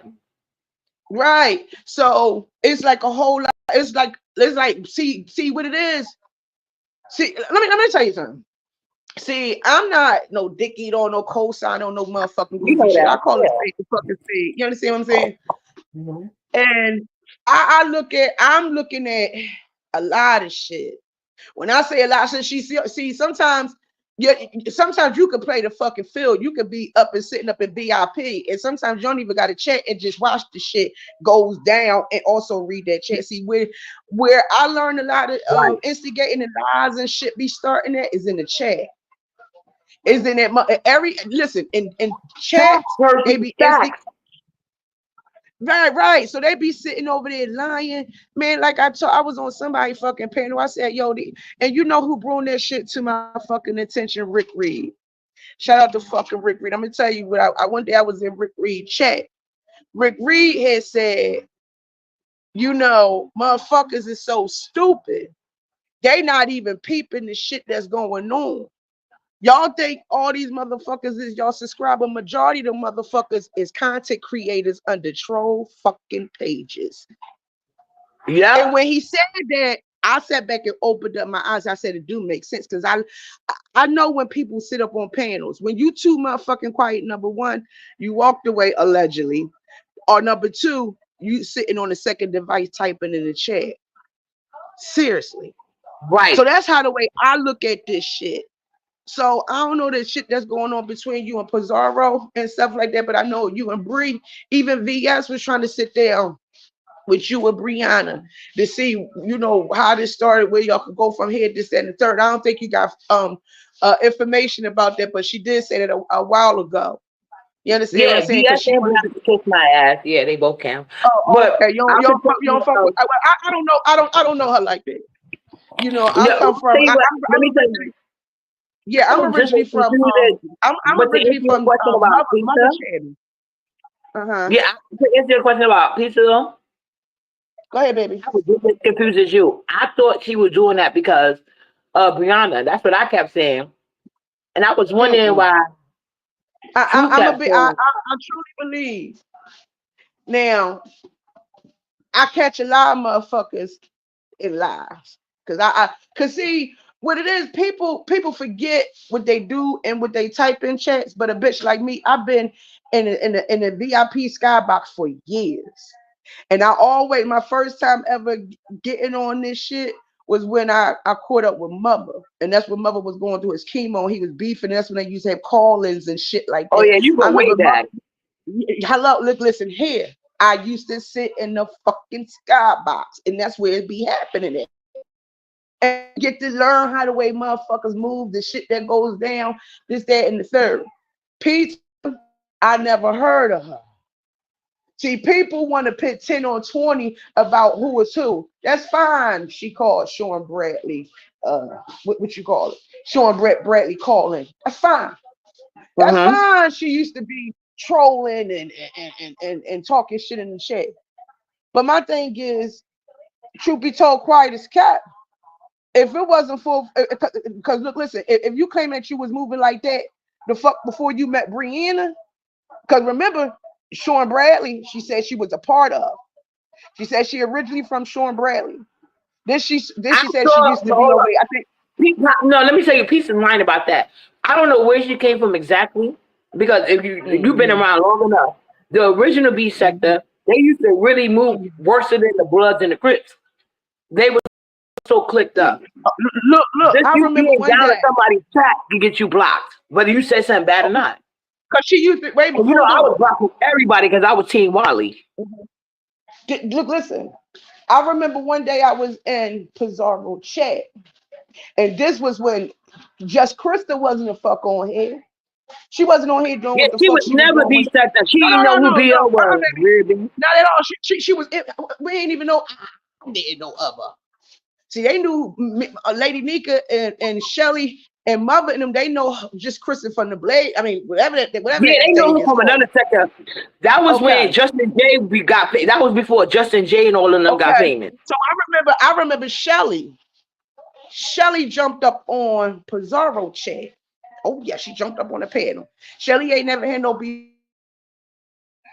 S3: Right. So it's like a whole lot. It's like see what it is. See, let me tell you something. See, I'm not no dick eat or no cosign or no motherfucking
S1: You
S3: goofy
S1: know
S3: shit. I
S1: that.
S3: call it
S1: Yeah.
S3: spade the fucking spade. You understand what I'm saying?
S1: Mhm.
S3: And I'm looking at a lot of shit. When I say a lot of shit, see sometimes sometimes you could play the fucking field. You could be up and sitting up in VIP, and sometimes you don't even got to check and just watch the shit goes down and also read that chat. See where I learned a lot of
S1: Right.
S3: instigating and lies and shit be starting at is in the chat. Is in that every listen in
S1: Facts,
S3: chats they
S1: Percy.
S3: be instigating.
S1: Facts.
S3: Right. So they be sitting over there lying, man. Like I was on somebody fucking panel. I said, yo, and you know who brought that shit to my fucking attention? Rick Reed. Shout out to fucking Rick Reed. I'm gonna tell you what. I one day I was in Rick Reed chat. Rick Reed had said, motherfuckers is so stupid. They not even peeping the shit that's going on. Y'all think all these motherfuckers is y'all subscriber. Majority of the motherfuckers is content creators under troll fucking pages. And
S1: Yep.
S3: when he said that, I sat back and opened up my eyes. I said it do make sense because I know when people sit up on panels, when you too motherfucking quiet, number one, you walked away allegedly, or number two, you sitting on the second device typing in the chat. Seriously. So
S1: Right.
S3: that's how the way I look at this shit. So I don't know the shit that's going on between you and Pizarro and stuff like that, but I know you and Bree, even VS was trying to sit down with you and Brianna to see, how this started, where y'all could go from here, this, and the third. I don't think you got information about that, but she did say that a while ago. You understand what I'm
S1: Yeah.
S3: saying? Because
S1: BS
S3: she
S1: and
S3: wanted
S1: Brianna
S3: to.
S1: kiss my ass. Yeah, they both count.
S3: Oh,
S1: But
S3: okay.
S1: I could tell
S3: You
S1: you,
S3: don't fuck with. I don't know. I don't know her like that. I
S1: no,
S3: come from.
S1: tell you what, let me
S3: I'm
S1: tell you,
S3: originally. Yeah,
S1: I
S3: I'm
S1: was just
S3: originally
S1: as
S3: from.
S1: confused.
S3: I'm
S1: But to
S3: originally
S1: answer your
S3: from
S1: question about
S3: Mother
S1: pizza,
S3: Chatty. Uh-huh.
S1: yeah, to answer your question about pizza though,
S3: Go ahead, baby.
S1: I was just as confused as you. I thought she was doing that because of Brianna. That's what I kept saying. And I was wondering
S3: Mm-mm.
S1: why True
S3: I'm a
S1: kept
S3: bit. I
S1: saying,
S3: truly believe now. I catch a lot of motherfuckers in lies cause see what it is. People forget what they do and what they type in chats. But a bitch like me, I've been in a VIP skybox for years. And I always, my first time ever getting on this shit was when I caught up with Mother. And that's when Mother was going through his chemo. And he was beefing. And that's when they used to have call-ins and shit like
S1: "Oh
S3: that.
S1: yeah, you
S3: I
S1: go way
S3: remember
S1: back."
S3: Mother. Hello, look, listen here. I used to sit in the fucking skybox, and that's where it be happening at. And get to learn how the way motherfuckers move, the shit that goes down, this, that, and the third. Pizza, I never heard of her. See, people want to pit 10 on 20 about who is who. That's fine. She called Sean Bradley, what you call it? Sean Bradley calling. That's fine. That's
S1: Mm-hmm.
S3: fine. She used to be trolling and talking shit in the chat. But my thing is, truth be told, quiet as cat. If it wasn't for, because look, listen, if you claim that you was moving like that the fuck before you met Brianna, because remember, Sean Bradley, she said she was a part of. She said she originally from Sean Bradley. Then
S1: I
S3: she said she
S1: saw.
S3: used to
S1: No,
S3: be
S1: hold
S3: over
S1: up.
S3: there. I think.
S1: No, let me tell you a piece of mind about that. I don't know where she came from exactly because if you've been
S3: Mhm,
S1: around long enough, the original B
S3: mhm,
S1: sector they used to really move
S3: mhm.
S1: worse than the Bloods and the Crips. They were so clicked up.
S3: Look,
S1: Just
S3: I
S1: you
S3: remember
S1: being
S3: one
S1: down
S3: day
S1: in somebody's chat can get you blocked, whether you said something bad or not.
S3: because she used to wait.
S1: And
S3: Hold
S1: I was
S3: on.
S1: blocking everybody because I was Team Wally.
S3: Look, listen. I remember one day I was in Pizarro chat, and this was when just Krista wasn't a fuck on here. She wasn't on here doing
S1: Yeah,
S3: what the
S1: she
S3: fuck
S1: would
S3: she was
S1: never
S3: doing.
S1: be sector. She
S3: No,
S1: didn't
S3: no,
S1: know
S3: no,
S1: who
S3: no, no.
S1: BL was. Really.
S3: Not at all. She was. We didn't even know. I didn't know of her. See, they knew Lady Nika and Shelly and Mother and them. They know just Kristen from the Blade. I mean, whatever
S1: Yeah,
S3: that
S1: they know
S3: stage
S1: her
S3: is
S1: from
S3: called.
S1: another sector. That was when
S3: Okay,
S1: Justin J we got. That was before Justin J and all of them got
S3: okay.
S1: famous.
S3: So I remember Shelly. Shelly jumped up on Pizarro chair. Oh yeah, she jumped up on the panel. Shelly ain't never had no beef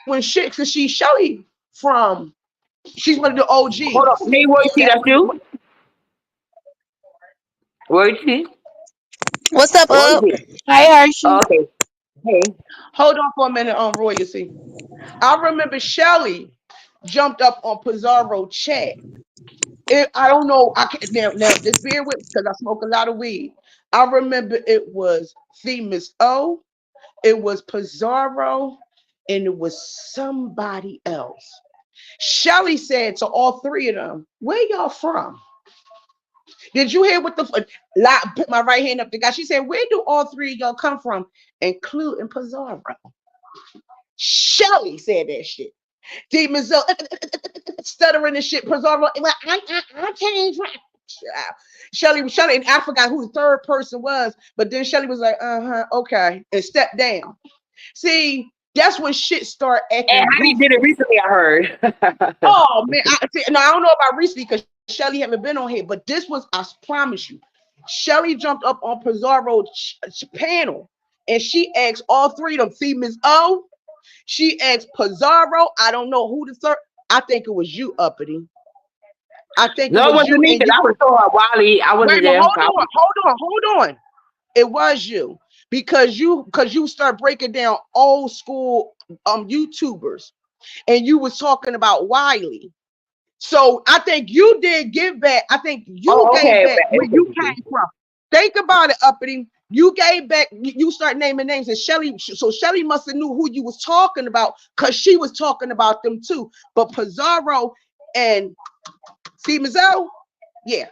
S3: when shit, cause she's Shelly from. She's one of the
S1: Hold
S3: OGs.
S1: on, hey Roy, see
S3: That's
S1: that you? Royalty.
S4: What's up, up?
S1: Royalty.
S4: Hi, Hershey.
S1: Okay. Hey.
S3: Hold on for a minute on royalty. I remember Shelly jumped up on Pizarro chat. I don't know. I can't now just bear with because I smoke a lot of weed. I remember it was Themis O, it was Pizarro, and it was somebody else. Shelly said to all three of them, "Where y'all from?" Did you hear what the put my right hand up the guy? She said, "Where do all three of y'all come from?" Including Pizarro. Shelly said that shit. Demons stuttering and shit. Pizarro, well, I came from. Shelly, and I forgot who the third person was, but then Shelly was like, okay, and stepped down. See, that's when shit start
S1: And
S3: acting
S1: Heidi did it
S3: goofy.
S1: recently, I heard.
S3: Oh man, I don't know about recently because Shelly haven't been on here, but this was, I promise you, Shelly jumped up on Pizarro's panel and she asked all three of them, see Miss O, she asked Pizarro, I don't know who the third, I think it was you, Uppity. I think it
S1: No, it
S3: was
S1: wasn't
S3: you,
S1: me
S3: and
S1: because
S3: you.
S1: I was so Wally. I
S3: Wait a
S1: wasn't
S3: minute,
S1: there.
S3: hold on. It was you because you start breaking down old school YouTubers, and you was talking about Wiley. So I think you did give back. I think you
S1: Oh,
S3: gave
S1: okay.
S3: back where you came from. Think about it, Uppity. You gave back. You start naming names, and Shelly. So Shelly must have knew who you was talking about because she was talking about them too. But Pizarro and see Mazel, yeah.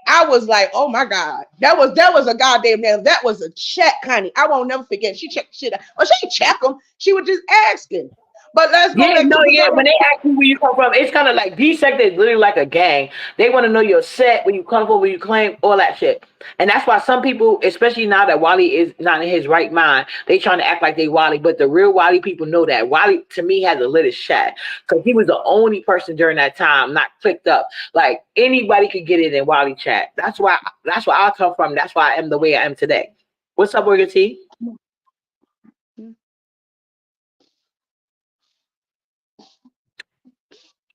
S3: I was like, oh my God, that was a goddamn name. That was a check, honey. I won't never forget. She checked shit out. Well, she didn't check them. She was just asking. But let's go
S1: Yeah,
S3: back
S1: no,
S3: to
S1: yeah.
S3: Pizarro.
S1: When they ask you where you come from, it's kind of like B sector is literally like a gang. They want to know your set, where you come from, where you claim, all that shit. And that's why some people, especially now that Wally is not in his right mind, they trying to act like they Wally. But the real Wally people know that Wally to me has a little chat because he was the only person during that time not clicked up. Like anybody could get it in Wally chat. That's where I come from. That's why I am the way I am today. What's up, Burger T?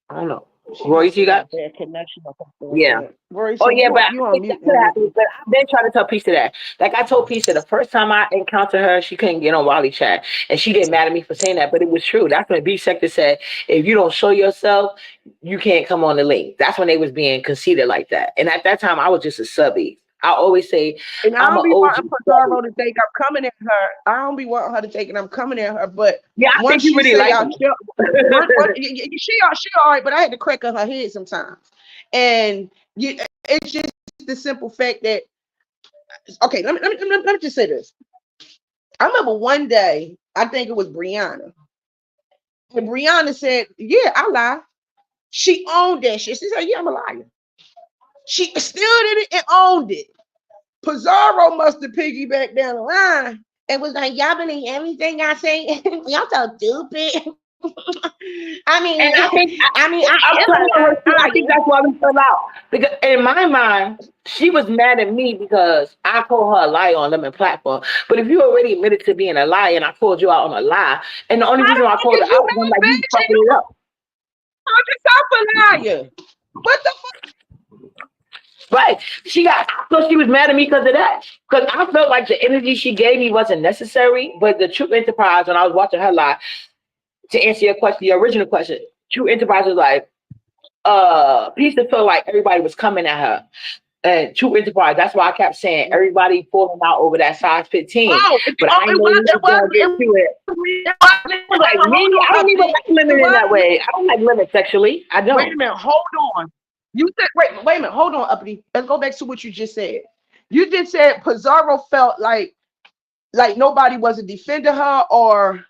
S1: I don't know.
S3: She
S1: Royce,
S3: must
S1: you
S3: have got a
S1: got?
S3: bad connection or something like
S1: Yeah.
S3: that. Rory,
S1: Oh
S3: see,
S1: yeah, but I
S3: you on
S1: think
S3: mute
S1: that could
S3: now.
S1: happen. But I've been trying to tell Peace to that. Like I told Peace that the first time I encountered her, she couldn't get on Wally chat, and she get mad at me for saying that. But it was true. That's when B Sector said, "If you don't show yourself, you can't come on the link." That's when they was being conceited like that. And at that time, I was just a subby. I always say
S3: And I
S1: I'm
S3: don't
S1: an
S3: be
S1: OG
S3: wanting
S1: subby.
S3: Pizarro to think I'm coming at her. I don't be wanting her to think I'm coming at her. But
S1: Yeah, I think
S3: once
S1: you
S3: she
S1: really
S3: say
S1: like
S3: I
S1: me.
S3: she, she all right, but I had to crack on her head sometimes. And it's just the simple fact that okay, let me just say this. I remember one day, I think it was Brianna. And Brianna said, yeah, I lie. She owned that shit. She said, yeah, I'm a liar. She still did it and owned it. Pizarro must have piggybacked down the line and was like, y'all believe everything I say? Y'all so stupid.
S1: And I'm
S3: Am
S1: telling her too.
S3: a
S1: I think
S3: liar.
S1: that's why we fell out. Because in my mind, she was mad at me because I called her a liar on Lemon platform. But if you already admitted to being a liar and I called you out on a lie, and the only
S3: How the
S1: reason why I
S3: fuck
S1: called
S3: is
S1: her
S3: you
S1: out was I'm
S3: mad,
S1: like you
S3: bitch? And
S1: fucking
S3: you
S1: it up.
S3: called yourself a liar. What the fuck?
S1: Right? She got so she was mad at me because of that. Because I felt like the energy she gave me wasn't necessary. But the True Enterprise, when I was watching her live, to answer your question, your original question, True Enterprise was like, Peace to feel like everybody was coming at her. And True Enterprise. That's why I kept saying everybody falling out over that size 15.
S3: Oh,
S1: But I didn't know you was gonna get to it. I was like, me,
S3: hold
S1: I
S3: on,
S1: don't even
S3: Uppity.
S1: like women
S3: It
S1: in
S3: was
S1: that way. I don't like women sexually. I
S3: wait a
S1: don't.
S3: minute, hold on. You said wait a minute, hold on, Uppity. Let's go back to what you just said. You just said Pizarro felt like nobody wasn't defending her or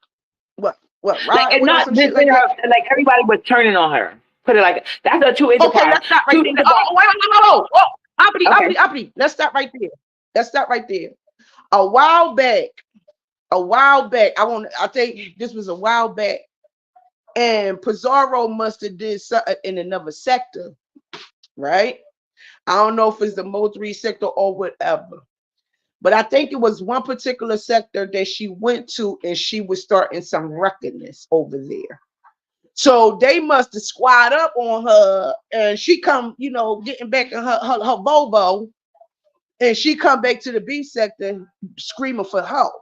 S1: Like
S3: Rod
S1: and
S3: with her,
S1: not
S3: some
S1: this
S3: shit
S1: in
S3: like that.
S1: her like everybody was turning on her. Put it like that's a True
S3: Okay,
S1: Enterprise.
S3: let's stop right
S1: True
S3: there.
S1: Enterprise.
S3: Oh, Uppity,
S1: Okay.
S3: Uppity, Uppity. Let's stop right there. Let's stop right there. A while back, I think this was a while back, and Pizarro must have did something in another sector, right? I don't know if it's the Mo3 sector or whatever. But I think it was one particular sector that she went to and she was starting some ruckus over there. So they must have squad up on her and she come, getting back in her Volvo and she come back to the B sector screaming for help.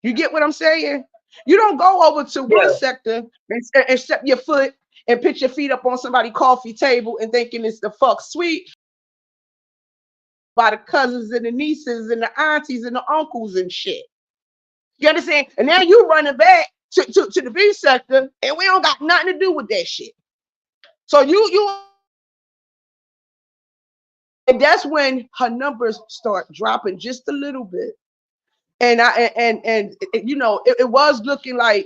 S3: You get what I'm saying? You don't go over to one
S1: Yeah.
S3: sector and step your foot and put your feet up on somebody's coffee table and thinking it's the fuck sweet by the cousins and the nieces and the aunties and the uncles and shit. You understand? And now you running back to the B sector and we don't got nothing to do with that shit. So you and that's when her numbers start dropping just a little bit. And you know, it was looking like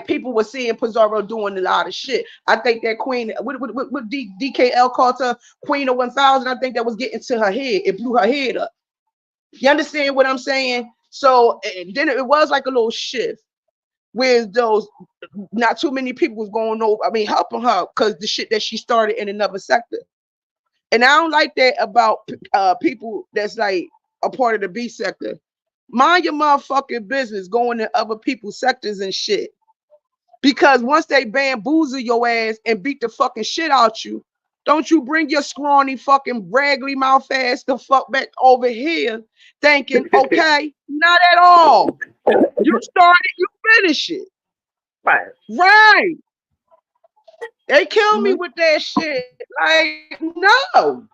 S3: people were seeing Pizarro doing a lot of shit. I think that Queen, what DKL called her Queen of 1000, I think that was getting to her head. It blew her head up. You understand what I'm saying? So then it was like a little shift where those not too many people was going over, I mean, helping her because the shit that she started in another sector. And I don't like that about people that's like a part of the B sector. Mind your motherfucking business going in other people's sectors and shit. Because once they bamboozle your ass and beat the fucking shit out you, don't you bring your scrawny fucking braggly mouth ass the fuck back over here thinking, okay, not at all. You started, you finish it.
S1: Right.
S3: Right. They kill me
S1: Mhm.
S3: with that shit. Like, no.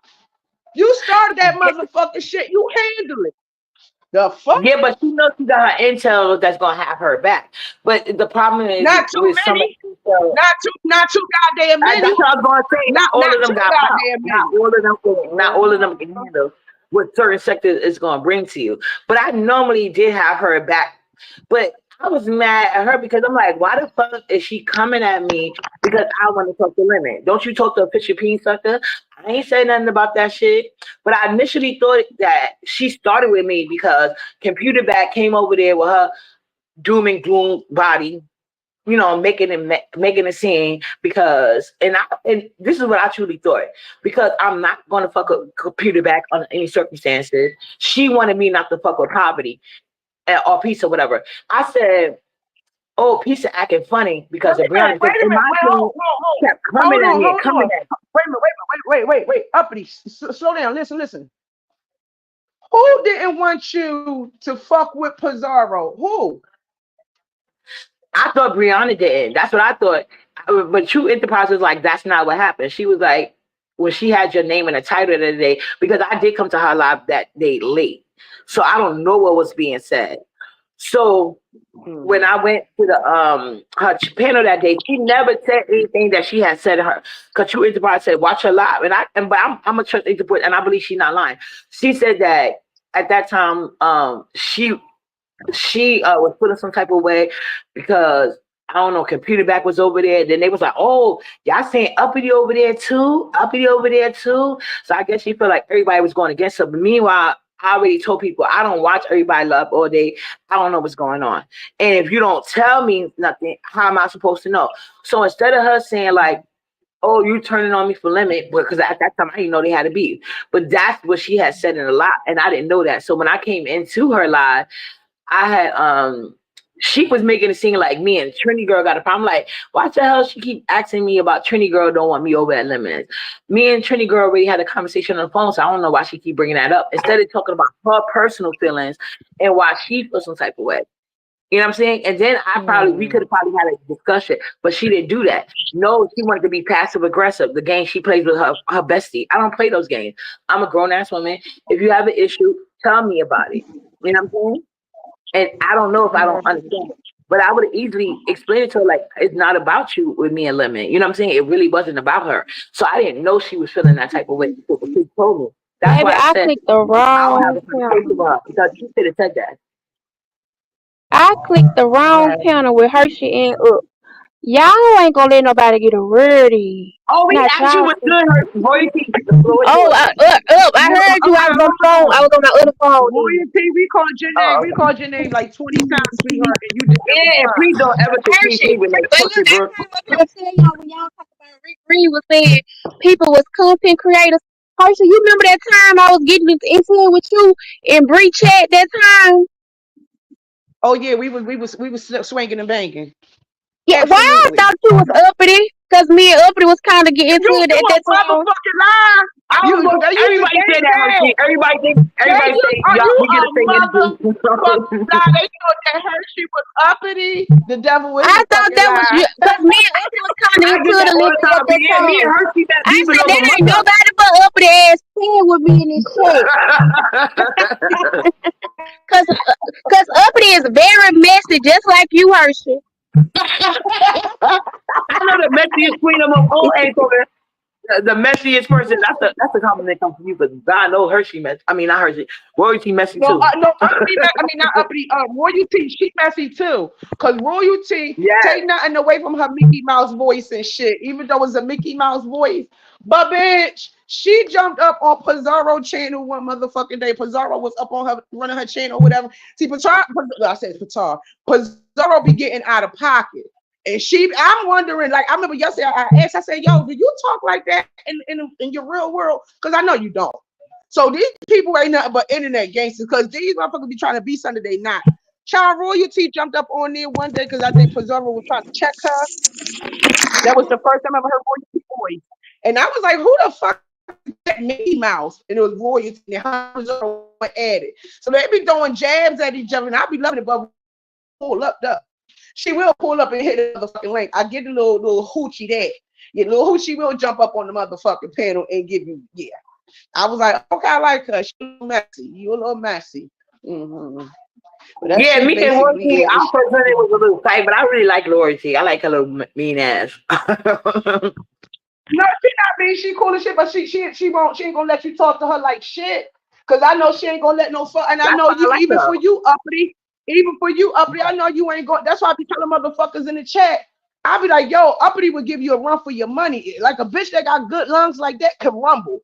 S3: You started that motherfucking shit. You handle it. The fuck?
S1: Yeah, but she knows she got her intel that's gonna have her back. But the problem is
S3: Not too
S1: with some of
S3: many.
S1: the intel,
S3: Not too goddamn
S1: that's
S3: many.
S1: what I was gonna say. Not
S3: Not
S1: all of them
S3: too
S1: got power.
S3: goddamn
S1: Not
S3: many.
S1: all of them. Not all of them can handle what certain sectors is gonna bring to you. But I normally did have her back. But I was mad at her because I'm like, why the fuck is she coming at me because I want to talk the limit? Don't you talk to a Fisher P sucker? I ain't say nothing about that shit. But I initially thought that she started with me because Computer Back came over there with her doom and gloom body, you know, making a scene because and this is what I truly thought, because I'm not gonna fuck a Computer Back under any circumstances. She wanted me not to fuck with Poverty or Peace or whatever. I said, oh, Peace is acting funny because of Brianna.
S3: Wait
S1: Because
S3: a
S1: in
S3: minute.
S1: my
S3: Wait,
S1: opinion, kept coming at me and
S3: hold
S1: coming
S3: on.
S1: at me.
S3: Wait a minute. Wait. Uppity. Slow down. Listen. Who didn't want you to fuck with Pizarro? Who?
S1: I thought Brianna didn't. That's what I thought. But True Enterprise was like, that's not what happened. She was like, when she had your name in the title of the day, because I did come to her live that day late. So I don't know what was being said. So when I went to the her panel that day, she never said anything that she had said to her. Because True Enterprise said, watch her live. But I'm a trust Enterprise and I believe she's not lying. She said that at that time, she was feeling some type of way because I don't know, Computer Back was over there. Then they was like, oh, y'all saying Uppity over there too? Uppity over there too? So I guess she felt like everybody was going against her. But meanwhile, I already told people I don't watch Everybody Love all day. I don't know what's going on. And if you don't tell me nothing, how am I supposed to know? So instead of her saying like, oh, you turning on me for Limit, because at that time I didn't know they had a beef. But that's what she had said in a lot, and I didn't know that. So when I came into her live, I had she was making it seem like me and Trini Girl got a problem. Like, why the hell she keep asking me about Trini Girl don't want me over at Lemons? Me and Trini Girl already had a conversation on the phone, so I don't know why she keep bringing that up. Instead of talking about her personal feelings and why she feels some type of way. You know what I'm saying? And then we could have probably had a discussion, but she didn't do that. No, she wanted to be passive aggressive. The game she plays with her bestie. I don't play those games. I'm a grown ass woman. If you have an issue, tell me about it. You know what I'm saying? And I don't know if I don't understand it. But I would easily explain it to her like, it's not about you with me and Lemon. You know what I'm saying? It really wasn't about her. So I didn't know she was feeling that type of way. She told me. That's
S4: Baby,
S1: why I
S4: I
S1: said
S4: clicked the
S1: I'll
S4: wrong
S1: have a
S4: panel.
S1: conversation with her because she should have said that.
S4: I clicked the wrong panel with Hershey and up. Y'all ain't gonna let nobody get a word in.
S1: Oh, we
S4: Not
S1: asked you
S4: y'all.
S1: what's good, her royalty. What
S4: Oh,
S1: yours?
S4: up. I heard you. I was on the phone. I was on my other phone then.
S3: Royalty, we called your name.
S1: Oh,
S3: We
S1: okay.
S3: called your name like 20 times, sweetheart, and you just didn't
S1: Yeah, and
S3: respond.
S1: please don't ever confuse
S4: Hershey.
S1: me with like
S4: But
S1: Pussy
S4: look, I
S1: Brooke.
S4: came up here to tell y'all when y'all talk about Rick Reed was saying people was content creators. Hershey, you remember that time I was getting into it with you in Bree chat that time?
S3: Oh yeah, we was swinging and banging.
S4: Yeah, why I
S3: Absolutely.
S4: thought you was uppity, because me and uppity was kind of getting into
S3: You
S4: it at
S3: a
S4: that time.
S3: motherfucking lie.
S1: Everybody say that, Hershey. Everybody say, y'all,
S3: You
S1: we get to say
S3: motherfucking
S1: anything.
S3: lie. They know that Hershey was uppity. The devil is
S4: I
S3: a
S4: thought
S3: fucking
S4: that was you,
S3: lie.
S4: because me and Uppity was kind of
S1: I
S4: into
S1: get
S4: it
S1: that
S4: a
S1: all
S4: little
S1: the
S4: bit
S1: time.
S4: at
S1: But
S4: that
S1: yeah, me and
S4: time.
S1: Hershey that
S4: I
S1: beefing
S4: said
S1: over
S4: that ain't
S1: mother.
S4: nobody but Uppity ass playing with me in this chat. Cause Uppity is very messy, just like you, Hershey.
S1: I know the messiest queen of them all ain't over the messiest person. That's the compliment that comes from you, but God knows Hershey mess. I mean, not Hershey. Royalty messy
S3: No,
S1: too.
S3: no, uppity. I mean, not uppity. Royalty. She messy too. Cause royalty
S1: Yes.
S3: take nothing away from her Mickey Mouse voice and shit. Even though it's a Mickey Mouse voice, but bitch, she jumped up on Pizarro channel one motherfucking day. Pizarro was up on her running her channel, or whatever. See, I said Pizarro. Pizarro be getting out of pocket. And I'm wondering, like, I remember yesterday I asked, I said, yo, do you talk like that in your real world? Because I know you don't. So these people ain't nothing but internet gangsters because these motherfuckers be trying to be something they not. Child Royalty jumped up on there one day because I think Pizarro was trying to check her. That was the first time I ever heard Royalty voice. And I was like, who the fuck is that Mickey Mouse? And it was Royalty and Pizarro at it. So they be throwing jabs at each other and I be loving it, but pull up. She will pull up and hit the motherfucking link. I get the little hoochie there. Your little hoochie will jump up on the motherfucking panel and give you, yeah. I was like, okay, I like her. She's a little messy. You a little messy. Mm-hmm. But that
S1: Yeah,
S3: shit
S1: me and
S3: basically
S1: Royalty,
S3: is.
S1: our first name was a little tight, but I really like Royalty. I like her little mean ass.
S3: No, she not mean. She cool as shit, but she won't. She ain't gonna let you talk to her like shit. Cause I know she ain't gonna let no fuck. And I
S1: That's
S3: know
S1: why I
S3: you.
S1: like her.
S3: Even for you, uppity. I know you ain't going. That's why I be telling motherfuckers in the chat. I be like, yo, uppity would give you a run for your money. Like a bitch that got good lungs like that can rumble.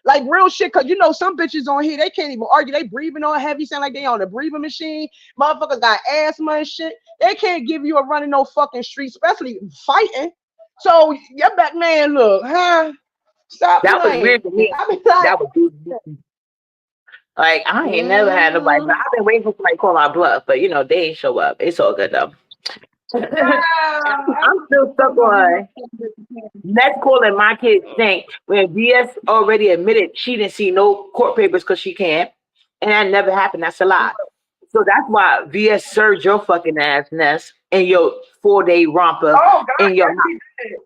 S3: Like real shit, cause you know some bitches on here, they can't even argue. They breathing on heavy, sound like they on a breathing machine. Motherfuckers got asthma and shit. They can't give you a run in no fucking street, especially fighting. So your back man, look, huh? Stop
S1: That was
S3: playing.
S1: weird to me.
S3: I be like,
S1: That was weird. Like I ain't never had nobody,
S3: mm-hmm.
S1: but I've been waiting for somebody to call my bluff. But you know, they ain't show up. It's all good though. I'm still stuck on Let's calling my kids stink when VS already admitted she didn't see no court papers because she can't. And that never happened. That's a lie. So that's why VS served your fucking ass nest in your 4-day romper
S3: Oh God,
S1: in your
S3: yes
S1: mouth.
S3: she did.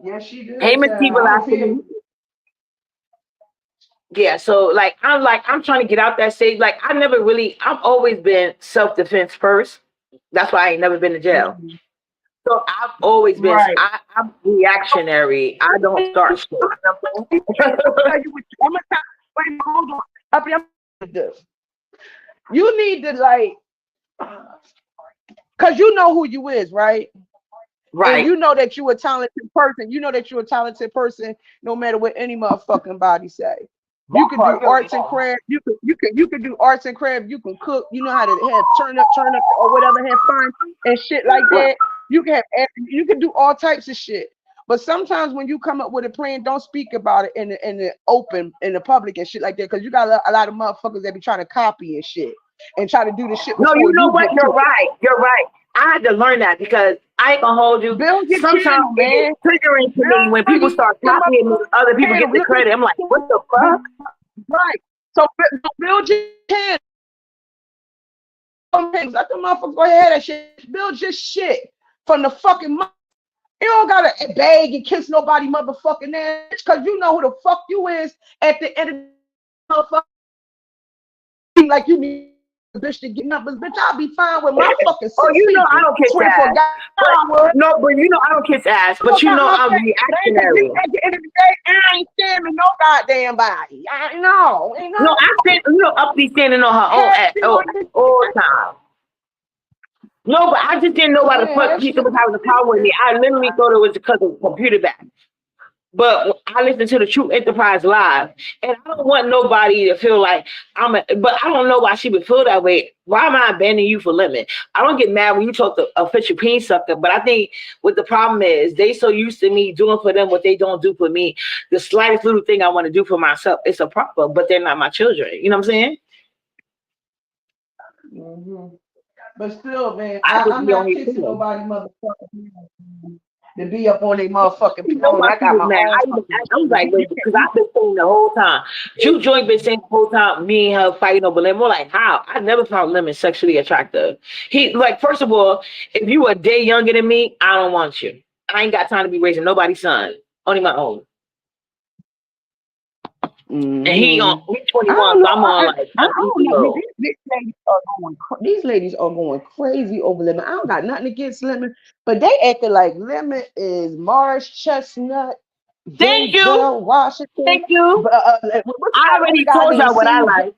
S3: Yes, she did.
S1: Hey, Miss People
S3: I was
S1: after
S3: here.
S1: me. Yeah, so I'm trying to get out that stage. Like I've always been self-defense first. That's why I ain't never been to jail. So I've always been
S3: Right.
S1: I'm reactionary. I don't start shit. You know what I'm saying?
S3: I'm gonna tell wait, hold on. I'm gonna do this. You need to like, cause you know who you is, right? And
S1: Right.
S3: you know that you a talented person. You know that you're a talented person, no matter what any motherfucking body say. You
S1: That
S3: can do
S1: part.
S3: arts and crafts. You can do arts and crafts. You can cook. You know how to have turn up or whatever, have fun and shit like
S1: Right.
S3: that. You can do all types of shit. But sometimes when you come up with a plan, don't speak about it in the open in the public and shit like that, because you got a lot of motherfuckers that be trying to copy and shit and try to do the shit
S1: No,
S3: before
S1: you know
S3: you
S1: what?
S3: get to
S1: You're
S3: it.
S1: right. You're right. I had to learn that because I ain't gonna hold you.
S3: Build your
S1: Sometimes
S3: channel,
S1: it
S3: man.
S1: gets triggering to me when
S3: Build
S1: people start
S3: your
S1: copying me, other people
S3: channel.
S1: get the credit. I'm like, what the fuck?
S3: Right. So build your channel. Let the motherfucker go ahead and shit. Build your shit from the fucking. You don't gotta beg and kiss nobody motherfucking ass because you know who the fuck you is at the end of the motherfucking, like you need a bitch to get numbers. Bitch, I'll be fine with my fucking
S1: Oh,
S3: six
S1: you know I
S3: people.
S1: don't kiss
S3: Swear for
S1: ass.
S3: God,
S1: But
S3: I would.
S1: no, but you know I don't kiss ass. But you
S3: Got
S1: know
S3: my
S1: I'm
S3: face.
S1: reactionary.
S3: At the end of the day, I ain't standing no goddamn body. I know, you
S1: No,
S3: know.
S1: I stand, Uppity standing on her own
S3: Had
S1: at
S3: you on this
S1: all time. No, but I just didn't know why the
S3: man,
S1: fuck
S3: that
S1: people
S3: shit.
S1: was having a problem with me. I literally thought it was because of computer back. But I listen to the True Enterprise live, and I don't want nobody to feel like but I don't know why she would feel that way. Why am I abandoning you for lemon? I don't get mad when you talk to official peen sucker, but I think what the problem is, they so used to me doing for them what they don't do for me. The slightest little thing I want to do for myself, it's a problem, but they're not my children. You know what I'm saying?
S3: Mm-hmm. But still, man,
S1: I just
S3: I'm
S1: be on
S3: not
S1: here
S3: kissing
S1: too.
S3: nobody, motherfucker. to be up on their motherfucking
S1: You know
S3: phone.
S1: why
S3: I
S1: she
S3: got
S1: was
S3: my
S1: mad.
S3: own
S1: I even
S3: fucking
S1: asked, I was like,
S3: phone.
S1: wait, because I've been saying the whole time. Jew Joint been saying the whole time, me and her fighting over Lemon. We're like, how? I never found Lemon sexually attractive. He like, first of all, if you a day younger than me, I don't want you. I ain't got time to be raising nobody's son. Only my own. And
S3: Mm-hmm.
S1: he's
S3: I
S1: 21,
S3: don't
S1: so
S3: know.
S1: I'm on like
S3: I don't know.
S1: 19-year-old.
S3: These ladies are going crazy over Lemon. I don't got nothing against Lemon, but they acting like Lemon is Morris Chestnut,
S1: Thank you.
S3: Denzel Washington.
S1: Thank you. I
S3: What's
S1: already
S3: the guy
S1: told
S3: named
S1: y'all what I
S3: C?
S1: like.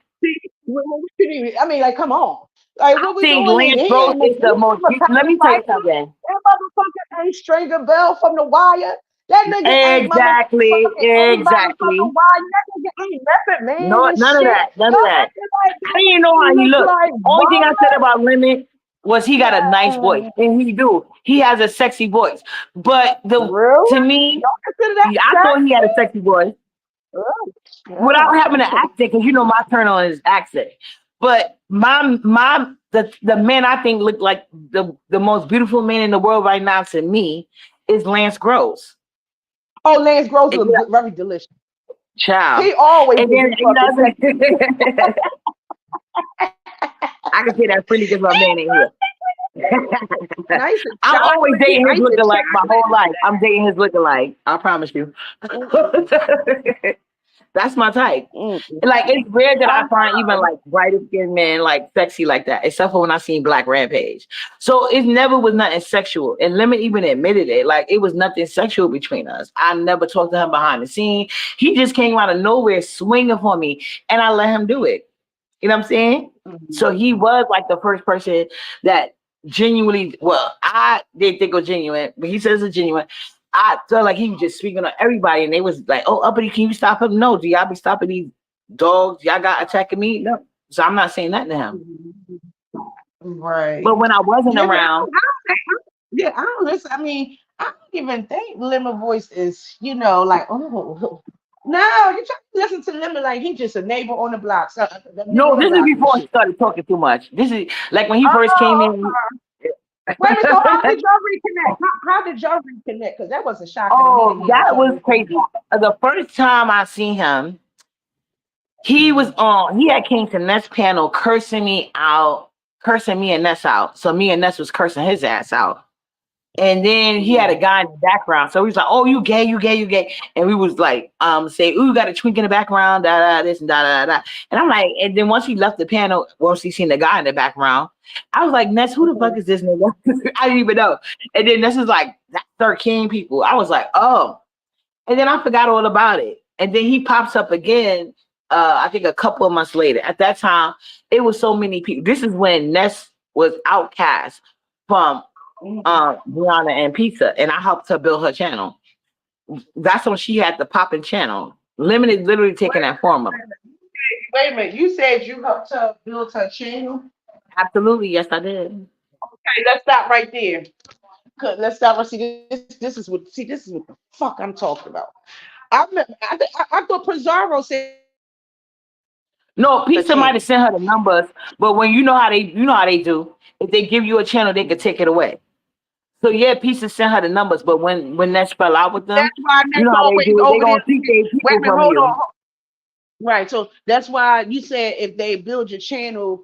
S3: I mean, like, come on. Like,
S1: I
S3: what we
S1: think
S3: doing
S1: Lance
S3: here?
S1: Rose
S3: And
S1: is the most. Let me tell you something.
S3: that motherfucker ain't Stringer Bell from The Wire. That nigga ain't
S1: Exactly.
S3: motherfucking anybody from The
S1: Exactly.
S3: Wire. That nigga ain't Method Man
S1: No,
S3: and
S1: none of
S3: shit.
S1: that. None of
S3: Y'all
S1: that.
S3: acting like
S1: I
S3: that
S1: didn't
S3: nigga
S1: know how he
S3: look
S1: looked.
S3: like
S1: Only thing I said
S3: what?
S1: about Lemon was he got a nice voice, and he do. He has a sexy voice. But to
S3: Really?
S1: me,
S3: Y'all consider that
S1: I thought he had a sexy voice
S3: sexy?
S1: without
S3: Oh,
S1: having an accent, because you know my turn on his accent. But the man I think looked like the most beautiful man in the world right now to me is Lance Gross.
S3: oh, Lance Gross
S1: And,
S3: look good, very delicious.
S1: child.
S3: He always
S1: And
S3: will
S1: then
S3: be fucking sexy.
S1: I can say that freely because my man ain't here.
S3: Nice and
S1: I'm always
S3: chocolatey,
S1: dating his
S3: nice and
S1: lookalike my whole life.
S3: chocolate.
S1: I'm dating his lookalike. I promise you. That's my type.
S3: Mm-mm.
S1: Like it's rare that
S3: I
S1: I find even
S3: know.
S1: like brighter skinned men like sexy like that, except for when I seen Black Rampage. So it never was nothing sexual. And Lemon even admitted it. Like it was nothing sexual between us. I never talked to him behind the scene. He just came out of nowhere swinging for me, and I let him do it. You know what I'm saying? So he
S3: Mhm.
S1: was like the first person that genuinely, well, I didn't think it was genuine, but he says it's genuine. I felt like he was just speaking on everybody, and they was like, "Oh, Uppity, can you stop him?" No, do y'all be stopping these dogs? Y'all got attacking me? No. So I'm not saying that to him.
S3: Right.
S1: But when I wasn't
S3: Yeah, but
S1: around,
S3: yeah, I don't listen. I mean, I don't even think Lemon voice is, like, oh, no, you try to listen to Lemon like he just a neighbor on the block, so the nigga
S1: no,
S3: on the
S1: this is
S3: block and
S1: before he
S3: shit.
S1: started talking too much. This is like when he first came
S3: Oh,
S1: in.
S3: wait a minute. So how did y'all reconnect? How did y'all reconnect? Because that was a shocker to me to
S1: Oh,
S3: hear that
S1: that
S3: y'all
S1: was crazy.
S3: reconnect.
S1: The first time I seen him, he was on. He had came to Ness panel cursing me out, cursing me and Ness out. So me and Ness was cursing his ass out. And then he had a
S3: Mhm.
S1: guy in the background. So he was like, "Oh, you gay, you gay, you gay." And we was like, say, "Ooh, you got a twink in the background, da da this and da da da." And I'm like, and then once he left the panel, once he seen the guy in the background, I was like, "Ness, who the fuck
S3: Mhm.
S1: is this nigga?" I didn't even know. And then Ness is like, "That's 13 people." I was like, "Oh." And then I forgot all about it. And then he pops up again, I think a couple of months later. At that time, it was so many people. This is when Ness was outcast from
S3: Mhm.
S1: Brianna and Pizza, and I helped her build her channel. That's when she had the popping channel. Lemon is literally taking that form up.
S3: Wait a minute. You said you helped her build her channel.
S1: Absolutely, yes, I did.
S3: Okay, let's stop right there. Let's stop right. This is what the fuck I'm talking about. I thought Pizarro said
S1: No,
S3: her
S1: Pizza might
S3: channel.
S1: have sent her the numbers, but when you know how they do. If they give you a channel, they could take it away. So yeah, Pizza sent her the numbers, but when Ness fell out with them,
S3: That's why
S1: you
S3: Next
S1: know how they
S3: always
S1: do it. They
S3: over there
S1: gonna keep
S3: looking.
S1: their
S3: Wait
S1: people
S3: a minute,
S1: from
S3: hold
S1: you.
S3: on. Right. So that's why you said if they build your channel,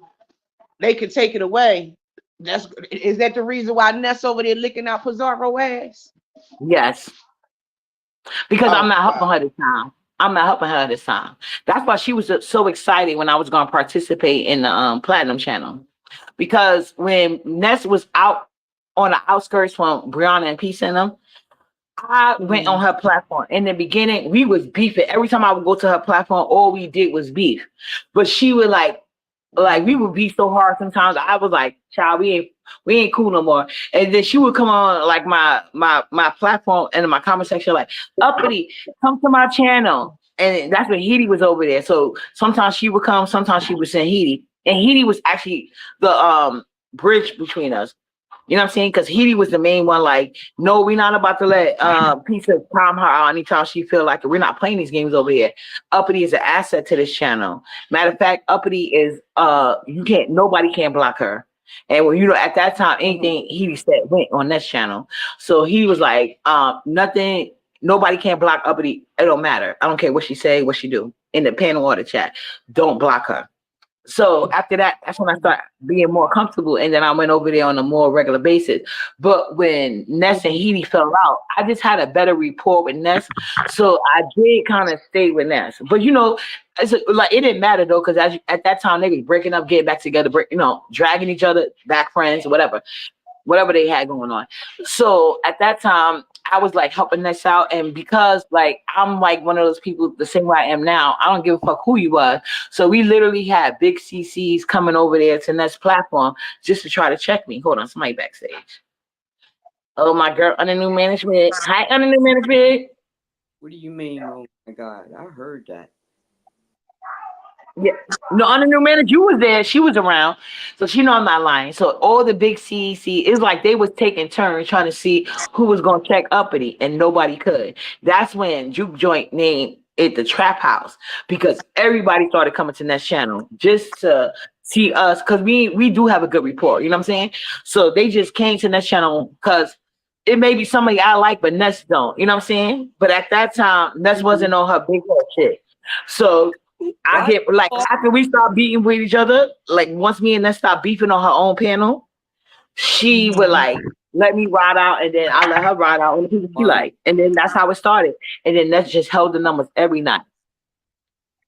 S3: they could take it away. That's is that the reason why Ness over there licking out Pizarro ass?
S1: Yes, because I'm not helping
S3: Okay.
S1: her this time. I'm not helping her this time. That's why she was so excited when I was going to participate in the Platinum Channel. Because when Ness was out on the outskirts from Brianna and Peace and them, I went on
S3: Mhm.
S1: her platform. In the beginning, we was beefing. Every time I would go to her platform, all we did was beef. But she would like we would beef so hard sometimes. I was like, child, we ain't cool no more. And then she would come on like my platform and in my comment section, like, Uppity, come to my channel. And that's when Heidi was over there. So sometimes she would come, sometimes she would send Heidi. And Heidi was actually the bridge between us. You know what I'm saying? Because Heidi was the main one. Like, no, we're not about to let Pizza palm her out anytime she feel like it. We're not playing these games over here. Uppity is an asset to this channel. Matter of fact, Uppity is nobody can block her. And when at that time, anything he said went on this channel. So he was like, nothing, nobody can block Uppity. It don't matter. I don't care what she say, what she do in the panel or the chat. Don't block her. So after that, that's when I started being more comfortable, and then I went over there on a more regular basis. But when Ness and Heidi fell out, I just had a better rapport with Ness, so I did kind of stay with Ness. But like it didn't matter though, because at that time they was breaking up, getting back together, dragging each other back, friends, whatever they had going on. So at that time, I was like helping Ness out, and because like I'm like one of those people, the same way I am now, I don't give a fuck who you are. So we literally had big CCs coming over there to Ness platform just to try to check me. Hold on, somebody backstage. Oh, my girl under new management. Hi, under new management.
S5: What do you mean? Oh my God, I heard that.
S1: Yeah, no, under new manager, you was there. She was around, so she know I'm not lying. So all the big CEC, it's like they was taking turns trying to see who was gonna check Uppity, and nobody could. That's when Juke Joint named it the Trap House, because everybody started coming to Ness channel just to see us, because we do have a good report. You know what I'm saying? So they just came to Ness channel because it may be somebody I like, but Ness don't. You know what I'm saying? But at that time, Ness wasn't on her big head shit. So I get like after we start beating with each other, like once me and Ness start beefing on her own panel, she would like let me ride out, and then I let her ride out on the people she like, and then that's how it started. And then Ness just held the numbers every night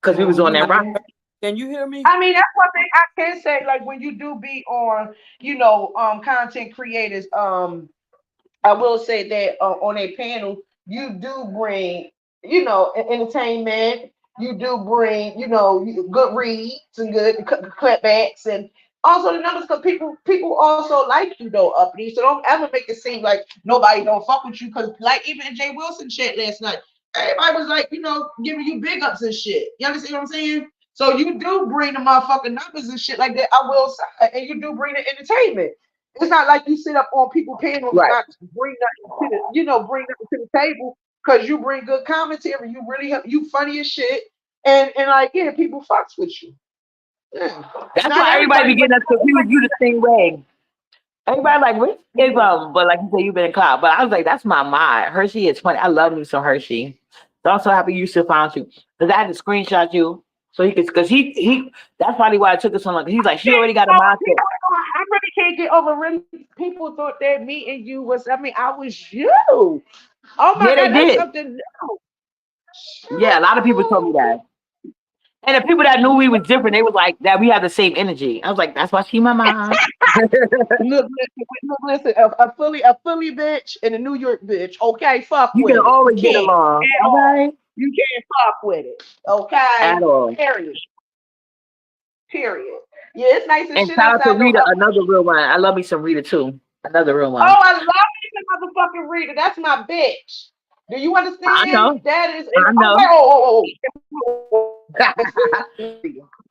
S1: because we was on that rock.
S5: Can you hear me?
S3: I mean, that's one thing I can say. Like when you do be on, content creators, I will say that on a panel, you do bring, entertainment. You do bring, good reads and good cutbacks, and also the numbers, because people also like you though, Uppity. So don't ever make it seem like nobody don't fuck with you, because like even in Jay Wilson chat last night, everybody was like, giving you big ups and shit. You understand what I'm saying? So you do bring the motherfucking numbers and shit like that. I will say, and you do bring the entertainment. It's not like you sit up on people panels and
S1: Right.
S3: not bring nothing to bring nothing to the table, because you bring good commentary. You really you funny as shit, and like people fucks with you. Yeah.
S1: That's
S3: Not
S1: why everybody be
S3: but
S1: getting us confused. You the same way. Everybody like, where's it from? But like you said, you've been in cloud. But I was like, that's my mind. Hershey is funny. I love me some Hershey. So I'm so happy you still found you. Because I had to screenshot you. So he could, because he that's probably why I took it so long. Because he's like, she already got a mindset.
S3: I really can't get over. Really, people thought that me and you was. I mean, I was you. Oh my
S1: Yeah, they
S3: God, that's
S1: did.
S3: something new.
S1: Yeah, a lot of people told me that. And the people that knew we was different, they was like that we had the same energy. I was like, that's why she my mom.
S3: Look, listen, a Philly bitch and a New York bitch. Okay, fuck
S1: You can
S3: with it.
S1: always
S3: You
S1: get
S3: can't
S1: along.
S3: at
S1: All
S3: all.
S1: right.
S3: You can't fuck with it. Okay.
S1: At all.
S3: Period. Period. Yeah, it's nice and
S1: And
S3: shit
S1: shout out to
S3: outside though.
S1: Rita, another real one. I love me some Rita too. Another real
S3: Oh,
S1: one.
S3: I love you, the motherfucking Rita. That's my bitch. Do you
S1: I
S3: understand?
S1: know.
S3: That is.
S1: I know.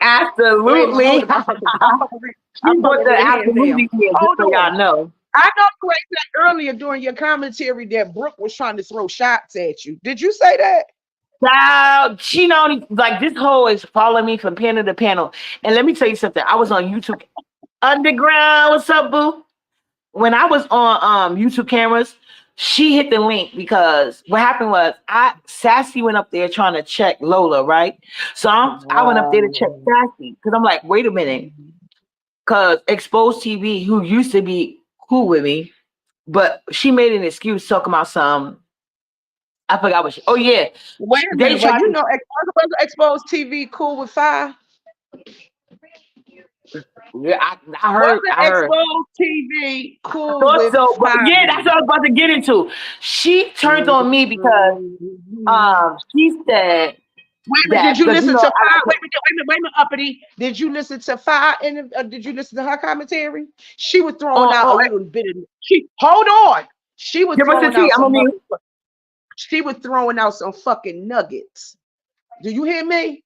S1: Absolutely. She brought the absolutely here, just so y'all know.
S3: I know you said earlier during your commentary that Brooke was trying to throw shots at you. Did you say that?
S1: Child, she know, like this hoe is following me from panel to panel. And let me tell you something. I was on YouTube Underground. What's up, boo? When I was on YouTube cameras, she hit the link because what happened was Sassy went up there trying to check Lola, right? So I went up there to check Sassy because I'm like, wait a minute, because Exposed TV, who used to be cool with me, but she made an excuse talking about some. I forgot what she. Oh yeah,
S3: wait a minute. Well, Exposed TV cool with Fire.
S1: Yeah, I heard.
S3: Exposed TV cool with
S1: so, but
S3: Fire.
S1: yeah, that's what I was about to get into. She turned on me because she said.
S3: Did you listen to Fire? Wait a minute, Uppity. Did you listen to Fire? And did you listen to her commentary? She was throwing out a little bit of. Hold on. She was throwing out she was throwing out some fucking nuggets. Do you hear me?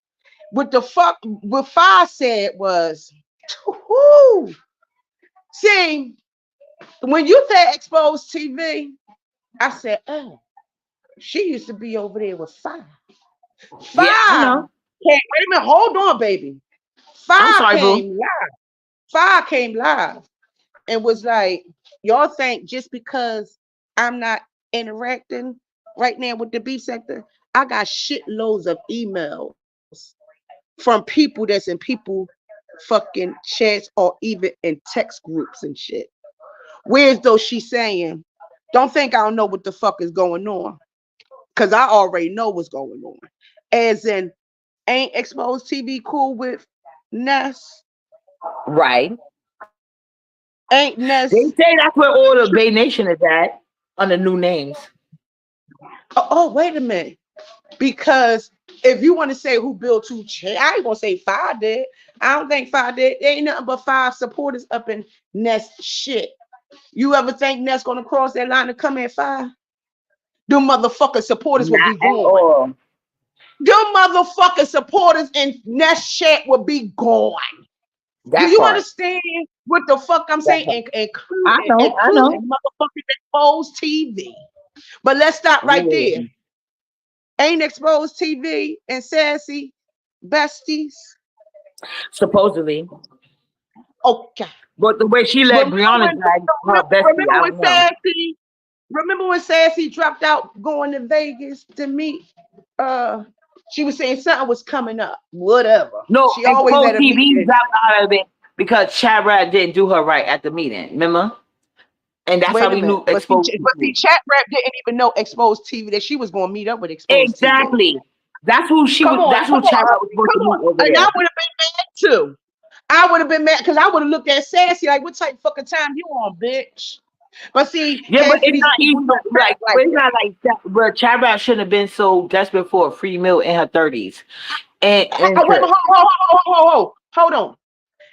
S3: What Fire said was, whoo. See, when you said Exposed TV, I said, oh, she used to be over there with Fire. Fire.
S1: Yeah, I know.
S3: Wait a minute, hold on, baby. Fire came live. and was like, y'all think just because I'm not interacting right now with the beef sector, I got shitloads of emails from people that's in people fucking chats or even in text groups and shit. Whereas though she's saying, don't think I don't know what the fuck is going on. Cause I already know what's going on. As in, ain't exposed TV cool with Ness?
S1: Right.
S3: Ain't
S1: They
S3: Ness?
S1: say that's where all the Bay Nation is at under new names.
S3: Oh, wait a minute. Because if you want to say who built two chairs, I ain't gonna say five did. I don't think five did. There ain't nothing but five supporters up in Ness shit. You ever think Ness gonna cross that line to come at five? Them motherfucking supporters will
S1: Not
S3: be
S1: at
S3: gone.
S1: all.
S3: Them motherfucking supporters in Ness shit will be gone. Do
S1: That
S3: you
S1: part.
S3: understand what the fuck I'm
S1: That
S3: saying?
S1: part. I know. I
S3: Including
S1: know.
S3: motherfucking exposed TV. But let's stop right there.
S1: Yeah.
S3: Ain't exposed TV and sassy besties.
S1: Supposedly.
S3: Okay.
S1: But the way she let
S3: Remember
S1: Brianna
S3: when
S1: drag her bestie, I don't know.
S3: Remember when Sassy dropped out going to Vegas to meet she was saying something was coming up. Whatever.
S1: No,
S3: She always
S1: Exposed
S3: at a
S1: TV
S3: meeting.
S1: dropped out of it because Chad didn't do her right at the meeting. Remember? And that's how
S3: Wait a
S1: we
S3: minute.
S1: knew Exposed
S3: But see,
S1: TV.
S3: Chat Rap didn't even know Exposed TV that she was gonna meet up with Exposed TV.
S1: Exactly. That's who she
S3: Come
S1: was.
S3: on,
S1: That's who
S3: come on,
S1: Chad was
S3: Uppity,
S1: supposed to
S3: come
S1: meet
S3: on.
S1: over
S3: And I
S1: there.
S3: would have been mad too. I would have been mad because I would have looked at Sassy like, what type of fucking time you on, bitch? But see,
S1: Yeah, but it's
S3: Cassidy's
S1: not
S3: people
S1: even
S3: don't crack
S1: like.
S3: like
S1: But it's
S3: that.
S1: not like that. But Chad shouldn't have been so desperate for a free meal in her 30s. And
S3: Wait, hold on.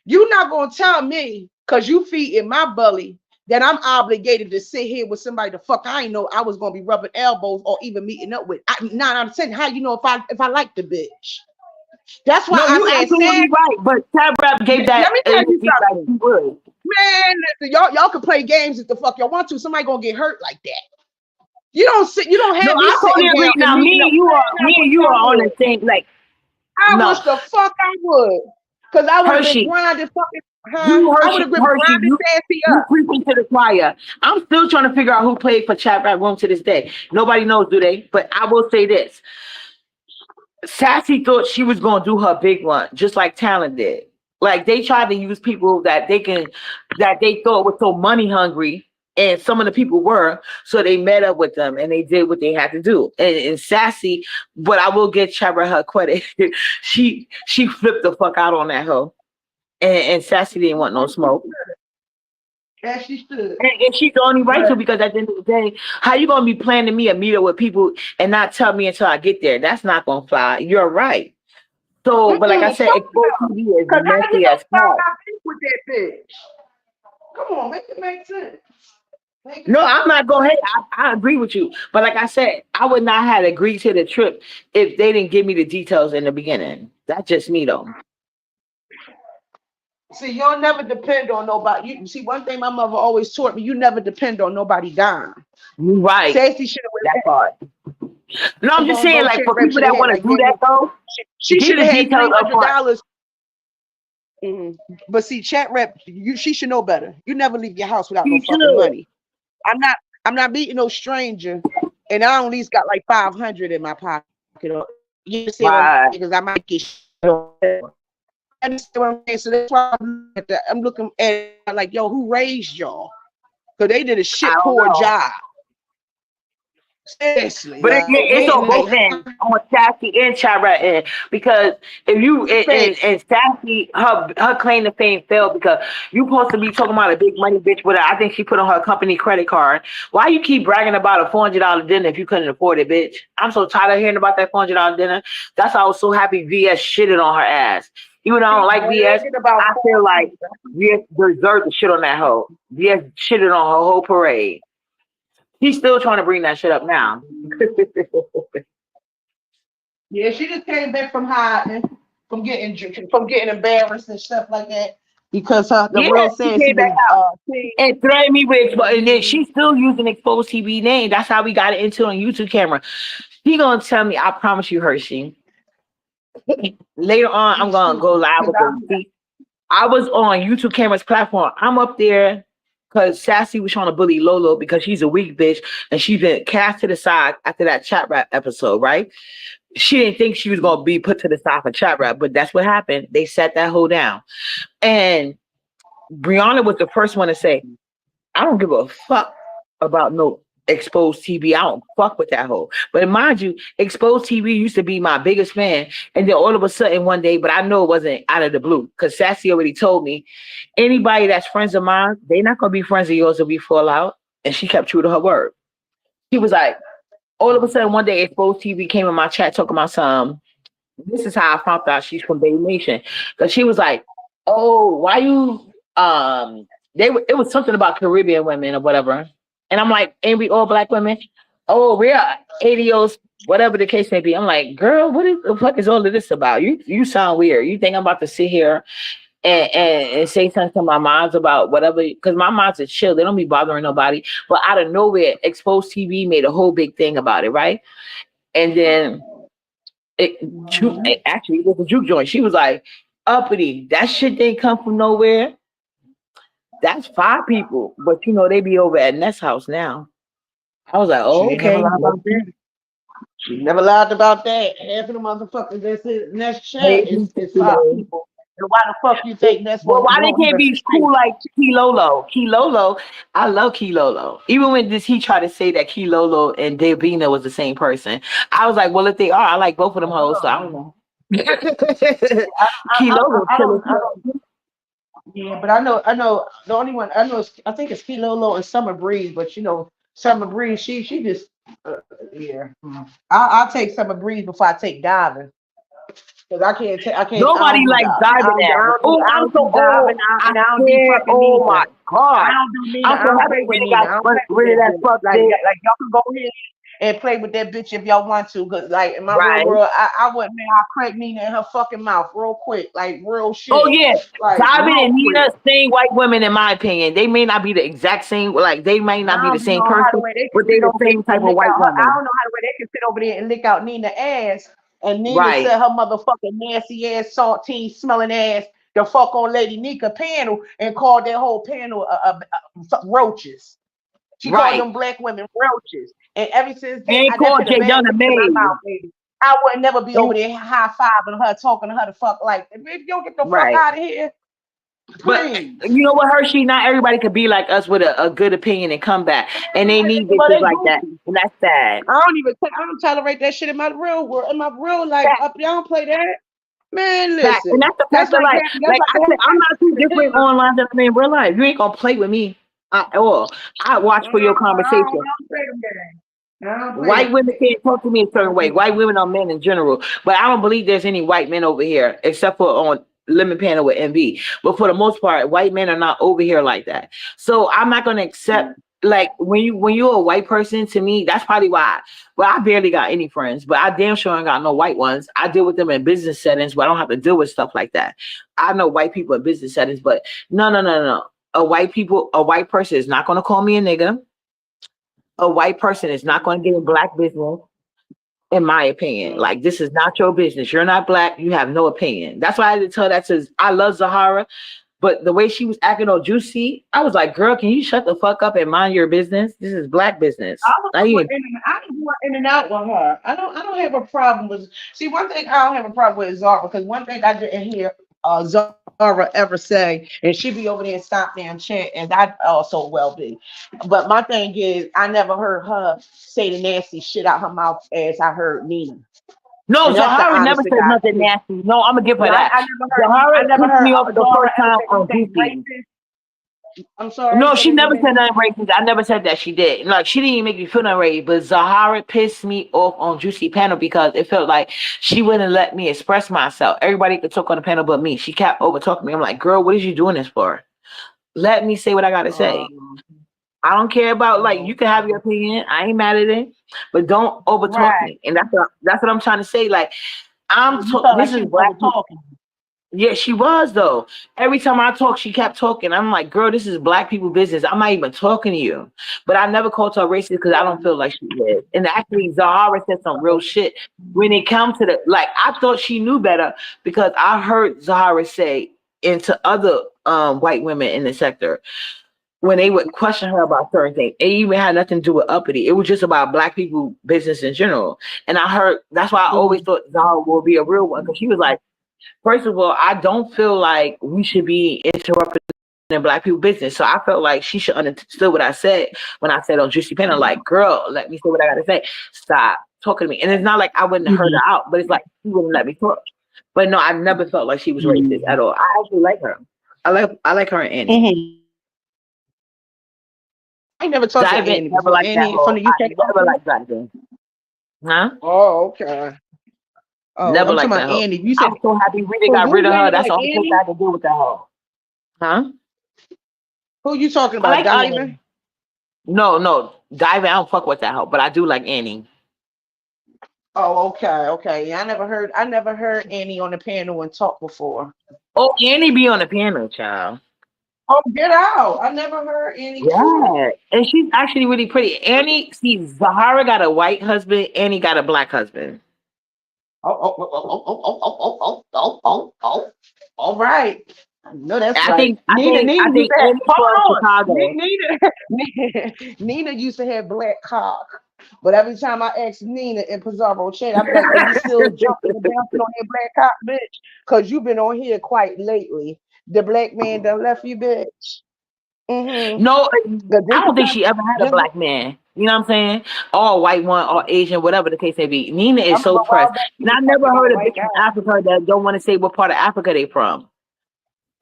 S3: You're not gonna tell me because you feeding my belly that I'm obligated to sit here with somebody the fuck I ain't know I was gonna be rubbing elbows or even meeting up with. 9 out of 10. How you know if I like the bitch? That's why
S1: no,
S3: I
S1: you
S3: said,
S1: absolutely
S3: Sam,
S1: right. But Chad gave
S3: let
S1: that
S3: me tell you
S1: energy like
S3: something.
S1: she would.
S3: Man, listen, y'all can play games if the fuck y'all want to. Somebody gonna get hurt like that. You don't
S1: No,
S3: have me
S1: I totally
S3: sitting down
S1: agree.
S3: and
S1: Now,
S3: meeting up. Man, I
S1: me and
S3: wish
S1: you
S3: I
S1: are on
S3: would.
S1: the same. Like,
S3: I
S1: no,
S3: wish the fuck I would. Cause I would have been
S1: Hershey,
S3: grinding fucking, huh?
S1: you
S3: I would have been
S1: Hershey,
S3: grinding Sassy
S1: you
S3: up.
S1: creeping to the choir. I'm still trying to figure out who played for Chat Room to this day. Nobody knows, do they? But I will say this: Sassy thought she was gonna do her big one, just like Talent did. Like they tried to use people that they thought were so money hungry, and some of the people were, so they met up with them and they did what they had to do. And Sassy, but I will give Chabra her credit. she flipped the fuck out on that hoe, and Sassy didn't want no smoke.
S3: As she stood.
S1: And she's the only right to
S3: But
S1: because at the end of the day, how you gonna be planning me a meetup with people and not tell me until I get there? That's not gonna fly. You're right. So, but like I said,
S3: fuck
S1: exposed
S3: no.
S1: TV is
S3: Cause how you
S1: messy
S3: gonna
S1: as
S3: find
S1: fuck.
S3: out peace with that bitch? Come on, make it make sense. Make it
S1: No,
S3: make
S1: I'm not going. Hey,
S3: sense.
S1: I agree with you, but like I said, I would not have agreed to the trip if they didn't give me the details in the beginning. That's just me, though.
S3: See, you'll never depend on nobody. You see, one thing my mother always taught me: you never depend on nobody dime.
S1: You right.
S3: Sassy should
S1: That
S3: have
S1: part. No, I'm just saying,
S3: went.
S1: like
S3: Chat
S1: for
S3: Rep
S1: people
S3: should have
S1: that
S3: had
S1: want to
S3: like
S1: do
S3: damn
S1: that,
S3: near.
S1: though,
S3: She
S1: get
S3: should
S1: the
S3: have had
S1: details
S3: three
S1: up
S3: hundred
S1: front.
S3: dollars. But see, Chat Rep, she should know better. You never leave your house without no
S1: You
S3: fucking
S1: should.
S3: money. I'm not I'm not meeting no stranger, and I only got like 500 in my pocket. You see what I'm
S1: Right.
S3: saying? Because I might get shit or whatever. Understand what I'm saying? So that's why I'm looking at it like, yo, who raised y'all? Because they did a
S1: I
S3: shit
S1: don't
S3: poor
S1: know.
S3: job. Seriously,
S1: But
S3: like
S1: it's on both ends, on Sassy and Chira end. Because if you and Sassy, her claim to fame failed because you supposed to be talking about a big money bitch with her. I think she put on her company credit card. Why you keep bragging about a $400 dinner if you couldn't afford it, bitch? I'm so tired of hearing about that $400 dinner. That's why I was so happy VS shitted on her ass. Even though I don't like VS, I feel like VS deserved the shit on that hoe. VS shitted on her whole parade. He's still trying to bring that shit up now.
S3: yeah, she just came back from hiding, from getting embarrassed and stuff like that because the
S1: Yeah,
S3: real
S1: she
S3: Sassy
S1: came back
S3: was
S1: out
S3: saying,
S1: and threatened me with, and then she's still using exposed TV name. That's how we got it into on YouTube camera. She gonna tell me, I promise you, Hershey. Later on, I'm
S3: you
S1: gonna go
S3: stupid.
S1: live with her. See, I was on YouTube camera's platform. I'm up there because Sassy was trying to bully Lolo because she's a weak bitch and she's been cast to the side after that chat rap episode, right? She didn't think she was gonna be put to the side for chat rap, but that's what happened. They sat that hoe down. And Brianna was the first one to say, I don't give a fuck about no exposed TV. I don't fuck with that hoe. But mind you, exposed TV used to be my biggest fan. And then all of a sudden one day, but I know it wasn't out of the blue because Sassy already told me anybody that's friends of mine, they're not gonna be friends of yours if we fall out. And she kept true to her word. She was like, all of a sudden one day, exposed TV came in my chat talking about some. This is how I found out she's from Bay Nation because she was like, "Oh, why you it was something about Caribbean women or whatever," and I'm like, "Ain't we all black women? Oh, we're ADOs, whatever the case may be." I'm like, "Girl, what is the fuck is all of this about? You sound weird. You think I'm about to sit here and say something to my moms about whatever? Because my moms are chill. They don't be bothering nobody. But out of nowhere, Exposed TV made a whole big thing about it, right? And then." Actually, it was a juke joint. She was like, Uppity, that shit didn't come from nowhere. That's 5 people. But you know, they be over at Ness house now. I was like,
S3: She
S1: oh,
S3: ain't never
S1: okay.
S3: lied about that. She never lied about that. Half of the motherfuckers that's in that chat is 5 people. And why the fuck you think that's
S1: Well, why they
S3: won't
S1: can't
S3: even
S1: be
S3: say?
S1: cool like Kilolo? Kilolo, I love Kilolo. Even when he tried to say that Kilolo and Davina was the same person, I was like, well, if they are, I like both of them hoes, so I don't know. Kilolo,
S3: I don't. Yeah, but I know the only one I know is I think it's Key Lolo and Summer Breeze, but you know Summer Breeze, she just yeah. I'll take Summer Breeze before I take Diving because I
S1: nobody
S3: don't do
S1: likes
S3: diving.
S1: diving at. Oh,
S3: I
S1: I'm
S3: don't
S1: so
S3: do diving
S1: old. I
S3: and I don't do
S1: scared.
S3: fucking
S1: Oh my
S3: Nina. I
S1: god.
S3: don't do Nina.
S1: I'm
S3: I
S1: so
S3: don't
S1: happy
S3: play with
S1: they
S3: Nina. I
S1: got
S3: don't play with
S1: rid of
S3: that
S1: that
S3: bitch.
S1: fuck
S3: Like
S1: bitch.
S3: y'all can go ahead and play with that bitch if y'all want to, cause like in my real
S1: Right.
S3: world, I wouldn't man, I crack Nina in her fucking mouth real quick, like real
S1: Oh
S3: shit,
S1: yeah,
S3: like
S1: Diving
S3: real
S1: and
S3: quick.
S1: Nina, same white women in my opinion. They may not be the exact same, like they may
S3: I
S1: not be the
S3: don't
S1: same
S3: know how the
S1: person,
S3: way they can
S1: but they
S3: sit
S1: the
S3: over there
S1: same type
S3: and
S1: of
S3: lick
S1: white
S3: out her. I
S1: woman.
S3: don't know how the way they can sit over there and lick out Nina ass, and Nina
S1: Right,
S3: said her motherfucking nasty ass, saltine smelling ass, the fuck on Lady Nika panel and called that whole panel roaches. She called
S1: right.
S3: them black women roaches, and ever since then,
S1: And
S3: that
S1: called
S3: put a
S1: Jay
S3: bad
S1: Young a
S3: taste in my
S1: maid.
S3: mouth, baby. I would never be over
S1: And,
S3: there high fiving her, talking to her the fuck like, if you don't get the fuck
S1: right.
S3: out of here,
S1: But
S3: please.
S1: you know what, Hershey? Not everybody could be like us with a good opinion and come back. And they need
S3: Well,
S1: bitches
S3: they
S1: like that.
S3: goofy.
S1: And that's sad.
S3: I don't tolerate that shit in my real world, in my real life.
S1: Fact,
S3: Up, y'all don't play that, man.
S1: fact. And
S3: Listen,
S1: that's the fact of life.
S3: that's
S1: Like
S3: like
S1: I said,
S3: having
S1: I'm not too
S3: Cassie
S1: different
S3: Taylor.
S1: online than I'm in real life. You ain't gonna play with me at all. I watch for your
S3: I
S1: conversation.
S3: don't play them games. I don't play
S1: White
S3: them.
S1: women can't talk to me a certain way. White women are men in general. But I don't believe there's any white men over here except for on Lemon Panel with MB. But for the most part, white men are not over here like that. So I'm not gonna accept like when you're a white person, to me, that's probably why. Well, I barely got any friends, but I damn sure ain't got no white ones. I deal with them in business settings, but I don't have to deal with stuff like that. I know white people in business settings, but no. A white person is not gonna call me a nigga. A white person is not going to get in black business, in my opinion. Like, this is not your business. You're not black. You have no opinion. That's why I had to tell that to, I love Zahara, but the way she was acting on Juicy, I was like, girl, can you shut the fuck up and mind your business? This is black business. Not even,
S3: I was going in and out with her. I don't have a problem with. See, one thing I don't have a problem with is Zara because one thing I didn't hear Zara ever say, and she be over there and stop there and chant, and that also well be. But my thing is, I never heard her say the nasty shit out her mouth as I heard Nina,
S1: no,
S3: and that's the
S1: Zahara never
S3: honest to
S1: said
S3: God
S1: nothing
S3: truth.
S1: nasty. No, I'm going to give her
S3: Yeah,
S1: that.
S3: I
S1: Zahara
S3: never
S1: pissed
S3: heard
S1: me off the
S3: Zara
S1: first
S3: ever
S1: time
S3: say
S1: on
S3: anything
S1: Juicy.
S3: racist. I'm sorry,
S1: No,
S3: say
S1: she
S3: that again,
S1: never said
S3: baby.
S1: nothing racist. I never said that she did. Like, she didn't even make me feel nothing racist. But Zahara pissed me off on Juicy panel because it felt like she wouldn't let me express myself. Everybody could talk on the panel but me. She kept over talking me. I'm like, girl, what is you doing this for? Let me say what I gotta say.
S3: Um,
S1: I don't care about, like, you
S3: no.
S1: can have your opinion. I ain't mad at it, but don't over talk
S3: Right.
S1: me. And that's what I'm trying to say. Like,
S3: You felt like
S1: this
S3: she
S1: is
S3: was
S1: black
S3: over
S1: people.
S3: talking.
S1: Yeah, she was though. Every time I talk, she kept talking. I'm like, girl, this is black people business. I'm not even talking to you. But I never called her racist because I don't feel like she is. And actually, Zahara said some real shit when it comes to the, like, I thought she knew better because I heard Zahara say into other white women in the sector, when they would question her about certain things. It even had nothing to do with uppity. It was just about black people business in general. And I heard that's why I always
S3: Mm,
S1: thought Zara will be a real one because she was like, first of all, I don't feel like we should be interrupting black people business. So I felt like she should understood what I said when I said on Juicy Panel, like, girl, let me say what I gotta say. Stop talking to me. And it's not like I wouldn't have heard her out, but it's like she wouldn't let me talk. But no, I never felt like she was racist at all. I actually like her. I like her and Annie.
S3: mm-hmm. I ain't never talked to
S1: Diamond
S3: Annie
S1: never
S3: before.
S1: liked that
S3: Annie from
S1: whole.
S3: the
S1: I
S3: UK
S1: never
S3: also?
S1: liked Diamond. Huh?
S3: Oh, okay. Oh,
S1: Never
S3: I'm talking
S1: liked
S3: about
S1: that hoe.
S3: Annie. You
S1: I
S3: said,
S1: was so happy we done got
S3: who
S1: rid of her.
S3: women
S1: That's
S3: like
S1: the only person I
S3: Annie?
S1: had to do with that hoe. Huh?
S3: Who you talking
S1: I
S3: about?
S1: like
S3: Diamond?
S1: Annie. No. Diamond, I don't fuck with that hoe, but I do like Annie.
S3: Oh, okay, okay. Yeah, I never heard Annie on the panel and talk before.
S1: Oh, Annie be on the piano, child.
S3: Oh, get out. I never heard Annie talk.
S1: Yeah. And she's actually really pretty. Annie, see, Zahara got a white husband, Annie got a black husband.
S3: Oh. All right. I know that's
S1: I
S3: right.
S1: think I think
S3: Nina
S1: I
S3: used
S1: think
S3: to have,
S1: Annie's from
S3: hold on.
S1: Chicago.
S3: Nina used to have black cock. But every time I ask Nina in Pizarro chat, I'm like, are you still jumping and bouncing on that black cock, bitch? Because you've been on here quite lately. The black man done left you, bitch. Mm-hmm.
S1: No,
S3: Just
S1: I don't think
S3: because,
S1: she ever had a
S3: just,
S1: black man. You know what I'm saying? Or white one, or Asian, whatever the case may be. Nina
S3: I
S1: is
S3: remember
S1: so
S3: a while
S1: pressed.
S3: back you
S1: And
S3: was
S1: I
S3: talking
S1: never
S3: about a
S1: heard a
S3: white
S1: bitch
S3: guy.
S1: from Africa that don't want to say what part of Africa they from.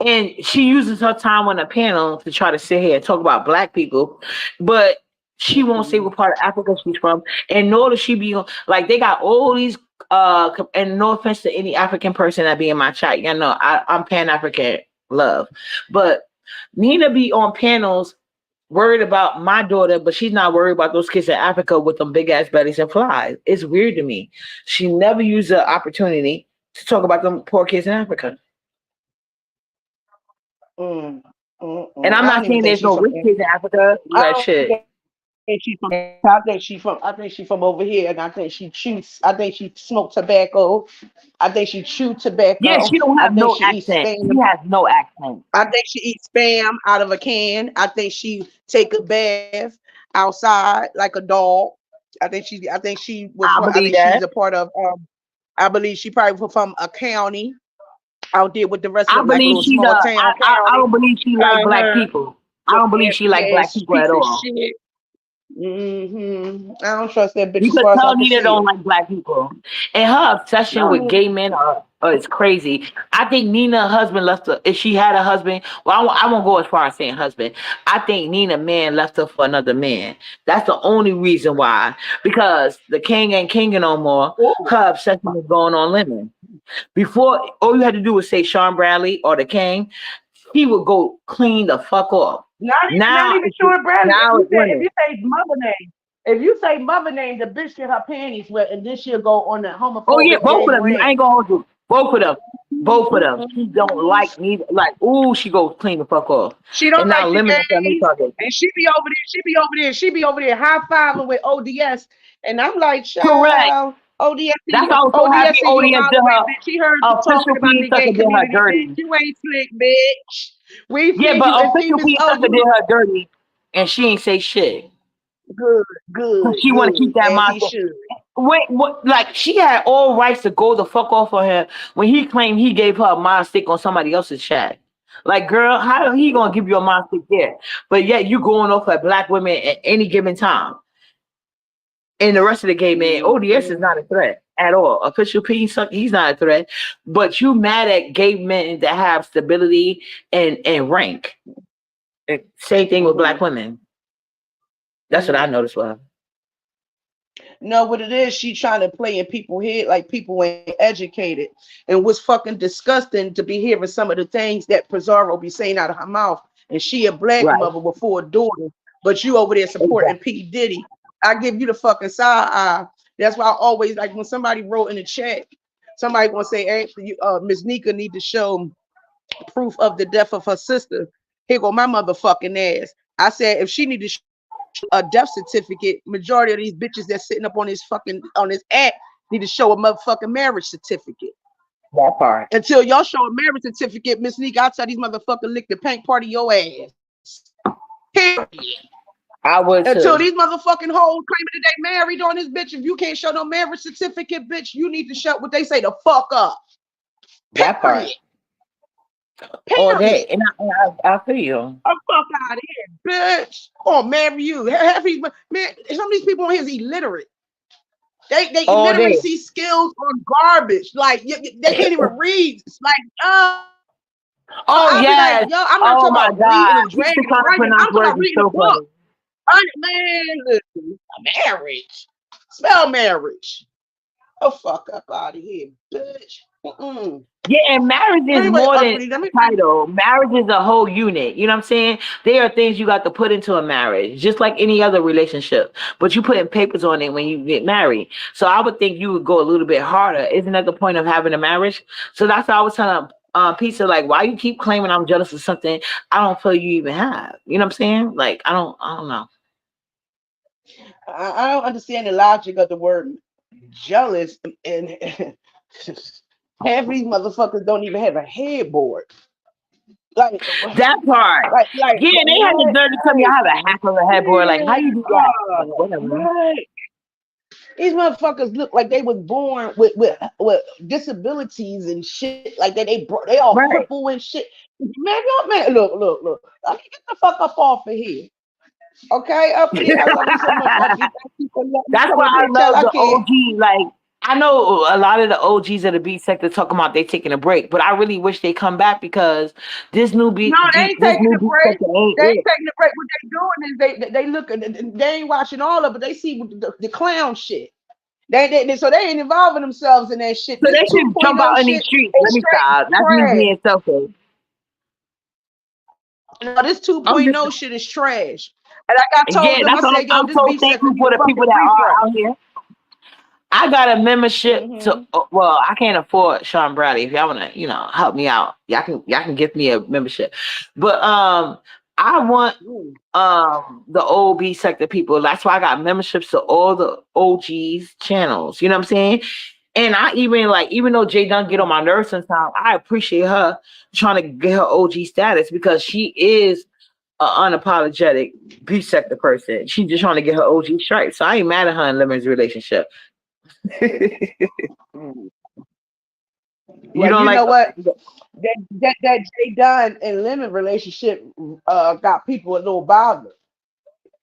S1: And she uses her time on the panel to try to sit here and talk about black people, but she won't say
S3: Mm-hmm.
S1: what part of Africa she's from. And nor does she be on, like, they got all these and no offense to any African person that be in my chat. You know, I'm Pan African love. But Nina be on panels worried about my daughter, but she's not worried about those kids in Africa with them big ass bellies and flies. It's weird to me. She never used the opportunity to talk about them poor kids in Africa.
S3: Mm,
S1: And I'm
S3: I don't
S1: not
S3: even
S1: saying
S3: think
S1: there's
S3: she's
S1: no
S3: from
S1: rich kids in Africa.
S3: I
S1: That
S3: don't
S1: shit.
S3: think she's from I think she from over here, and I think she chews. I think she smoked tobacco. I think she chewed
S1: Yeah,
S3: tobacco.
S1: she don't
S3: I
S1: have
S3: think
S1: no
S3: she eats
S1: accent.
S3: spam.
S1: She has no accent.
S3: I think she eats spam out of a can. I think she take a bath outside like a dog.
S1: I
S3: I
S1: believe
S3: think she's
S1: that.
S3: a part of I believe she probably was from a county out there with the rest of
S1: I
S3: them, like a
S1: believe
S3: little
S1: she's a.
S3: small town
S1: I
S3: county.
S1: don't believe she like black
S3: Uh-huh.
S1: people. I
S3: With
S1: don't believe
S3: that
S1: she like
S3: big
S1: black
S3: ass
S1: people
S3: piece
S1: at
S3: of
S1: all.
S3: shit. I don't trust that bitch
S1: You
S3: as
S1: could
S3: far as I
S1: tell
S3: can
S1: Nina
S3: see
S1: don't
S3: it.
S1: like black people. And her obsession with
S3: No.
S1: gay men is crazy. I think Nina's husband left her. If she had a husband, well, I won't go as far as saying husband. I think Nina man left her for another man. That's the only reason why. Because the king ain't king no more.
S3: Ooh.
S1: Her obsession is going on lemon. Before, all you had to do was say Sean Bradley or the king. He would go clean the fuck off.
S3: Not
S1: Now
S3: even sure, Bradley.
S1: now it's
S3: If
S1: women.
S3: you say mother name, if you say mother name, the bitch get her panties wet, and then she'll go on the
S1: Oh yeah,
S3: homophobic
S1: both
S3: gay
S1: of them. I
S3: rant.
S1: ain't gonna hold you. Both of them. Both of them. She don't
S3: Mhm.
S1: like neither. Like, ooh, she goes clean the fuck off.
S3: She don't
S1: And
S3: like
S1: now
S3: the
S1: Lemon is me
S3: gays,
S1: talking.
S3: and she be over there high fiving with ODS, and I'm like,
S1: Correct.
S3: child, ODS,
S1: That's why I was so happy
S3: ODS, you
S1: ODS did
S3: hollering,
S1: her
S3: bitch. She heard you talking
S1: official
S3: about
S1: P
S3: the gay
S1: sucker did her
S3: community, bitch.
S1: dirty.
S3: You ain't slick, bitch. We
S1: Yeah,
S3: see
S1: but
S3: you and see
S1: official
S3: Miss
S1: P
S3: Oh,
S1: sucker
S3: you
S1: did her dirty, and she ain't say shit.
S3: good,
S1: 'Cause
S3: good,
S1: she want to keep
S3: good,
S1: that
S3: as he
S1: monster.
S3: should.
S1: Wait, what? Like she had all rights to go the fuck off on him when he claimed he gave her a mind stick on somebody else's chat. Like, girl, how he gonna give you a mind stick there? But yet you going off at black women at any given time. And the rest of the gay man, ODS is
S3: Mhm.
S1: not a threat at all. Official P, he's not a threat. But you mad at gay men that have stability and rank. And same thing with black
S3: Mhm.
S1: women. That's what I
S3: Mhm.
S1: noticed. Well,
S3: No, what it is, she trying to play in people's head like people ain't educated. And what's fucking disgusting to be hearing some of the things that Pizarro be saying out of her mouth. And she a black
S1: right,
S3: mother with 4 daughters, but you over there supporting
S1: exactly.
S3: P. Diddy. I give you the fucking side eye. That's why I always like when somebody wrote in the chat, somebody gonna say, hey, Miss Nika need to show proof of the death of her sister. Here go my motherfucking ass. I said if she need to a death certificate, majority of these bitches that's sitting up on this app need to show a motherfucking marriage certificate.
S1: That part.
S3: Until y'all show a marriage certificate, Miss Neek, I'll tell these motherfuckers lick the paint part of your ass. Period.
S1: I would
S3: Until
S1: too.
S3: these motherfucking hoes claiming that they married on this bitch. If you can't show no marriage certificate, bitch, you need to shut what they say the fuck up.
S1: That
S3: Period.
S1: part all
S3: Period.
S1: day, and I feel you.
S3: I'm fuck out of here, bitch. Or marry you. Half these man, some of these people on here is illiterate. They
S1: All day.
S3: illiteracy skills on garbage. Like they can't even read. It's like,
S1: Oh
S3: I'll be like,
S1: yes.
S3: yo, I'm not
S1: Oh
S3: talking
S1: my
S3: about reading
S1: God.
S3: and
S1: People
S3: dragging and
S1: trying to
S3: writing. I'm
S1: pronounce
S3: talking
S1: words
S3: about
S1: is
S3: reading a
S1: so
S3: book.
S1: funny.
S3: Man, listen, marriage. Spell marriage. Oh, fuck up out of here, bitch. Mm-mm.
S1: Yeah, and marriage is
S3: Anyway,
S1: more than
S3: uppity, let me
S1: a title. Marriage is a whole unit. You know what I'm saying? There are things you got to put into a marriage, just like any other relationship. But you putting papers on it when you get married. So I would think you would go a little bit harder. Isn't that the point of having a marriage? So that's why I was telling Pizza, like, why you keep claiming I'm jealous of something I don't feel you even have. You know what I'm saying? Like, I don't know.
S3: I don't understand the logic of the word jealous, and half these motherfuckers don't even have a headboard. Like,
S1: That part. Yeah, and they had the
S3: what?
S1: nerve to tell me I have a half of a headboard. Like, how you do that? Like, whatever.
S3: Right. These motherfuckers look like they was born with disabilities and shit. Like they all
S1: Right.
S3: crippled and shit. Man, look. I mean, get the fuck up off of here. Okay, uppity. I love you so much, uppity. Thank you for letting me
S1: That's
S3: come
S1: why
S3: up here
S1: I
S3: and tell.
S1: love
S3: I
S1: the
S3: can't.
S1: OG. Like, I know a lot of the OGs of the beat sector talking about they taking a break, but I really wish they come back because
S3: No, they ain't
S1: this
S3: taking
S1: new
S3: a
S1: beat
S3: break.
S1: sector ain't
S3: They ain't
S1: it.
S3: taking a break. What they doing is they look at they ain't watching all of it. They see the clown shit. So they ain't involving themselves in that shit.
S1: So
S3: This
S1: they should jump
S3: 2.0
S1: out in these
S3: shit
S1: streets. Let
S3: is
S1: me
S3: straight
S1: stop. That's me
S3: trash.
S1: being selfish.
S3: No, this
S1: I'm just
S3: 2.0 shit is trash. And like I
S1: yeah.
S3: told them, I
S1: That's what
S3: said, yo,
S1: I'm
S3: this
S1: so
S3: beef sector
S1: thankful
S3: need
S1: for
S3: a
S1: the people
S3: fucking
S1: that
S3: refresh.
S1: are out here. I got a membership to
S3: Mm-hmm.
S1: well, I can't afford Sean Bradley. If y'all wanna, help me out, y'all can give me a membership. But I want the OB sector people. That's why I got memberships to all the OGs channels. You know what I'm saying? And I even like, even though Jay Dunn get on my nerves sometimes, I appreciate her trying to get her OG status because she is an unapologetic B sector person. She's just trying to get her OG straight. So I ain't mad at her in Lemon's relationship. You
S3: Well,
S1: don't
S3: you
S1: like?
S3: know what? That Jay Dunn and Lemon relationship got people a little bothered.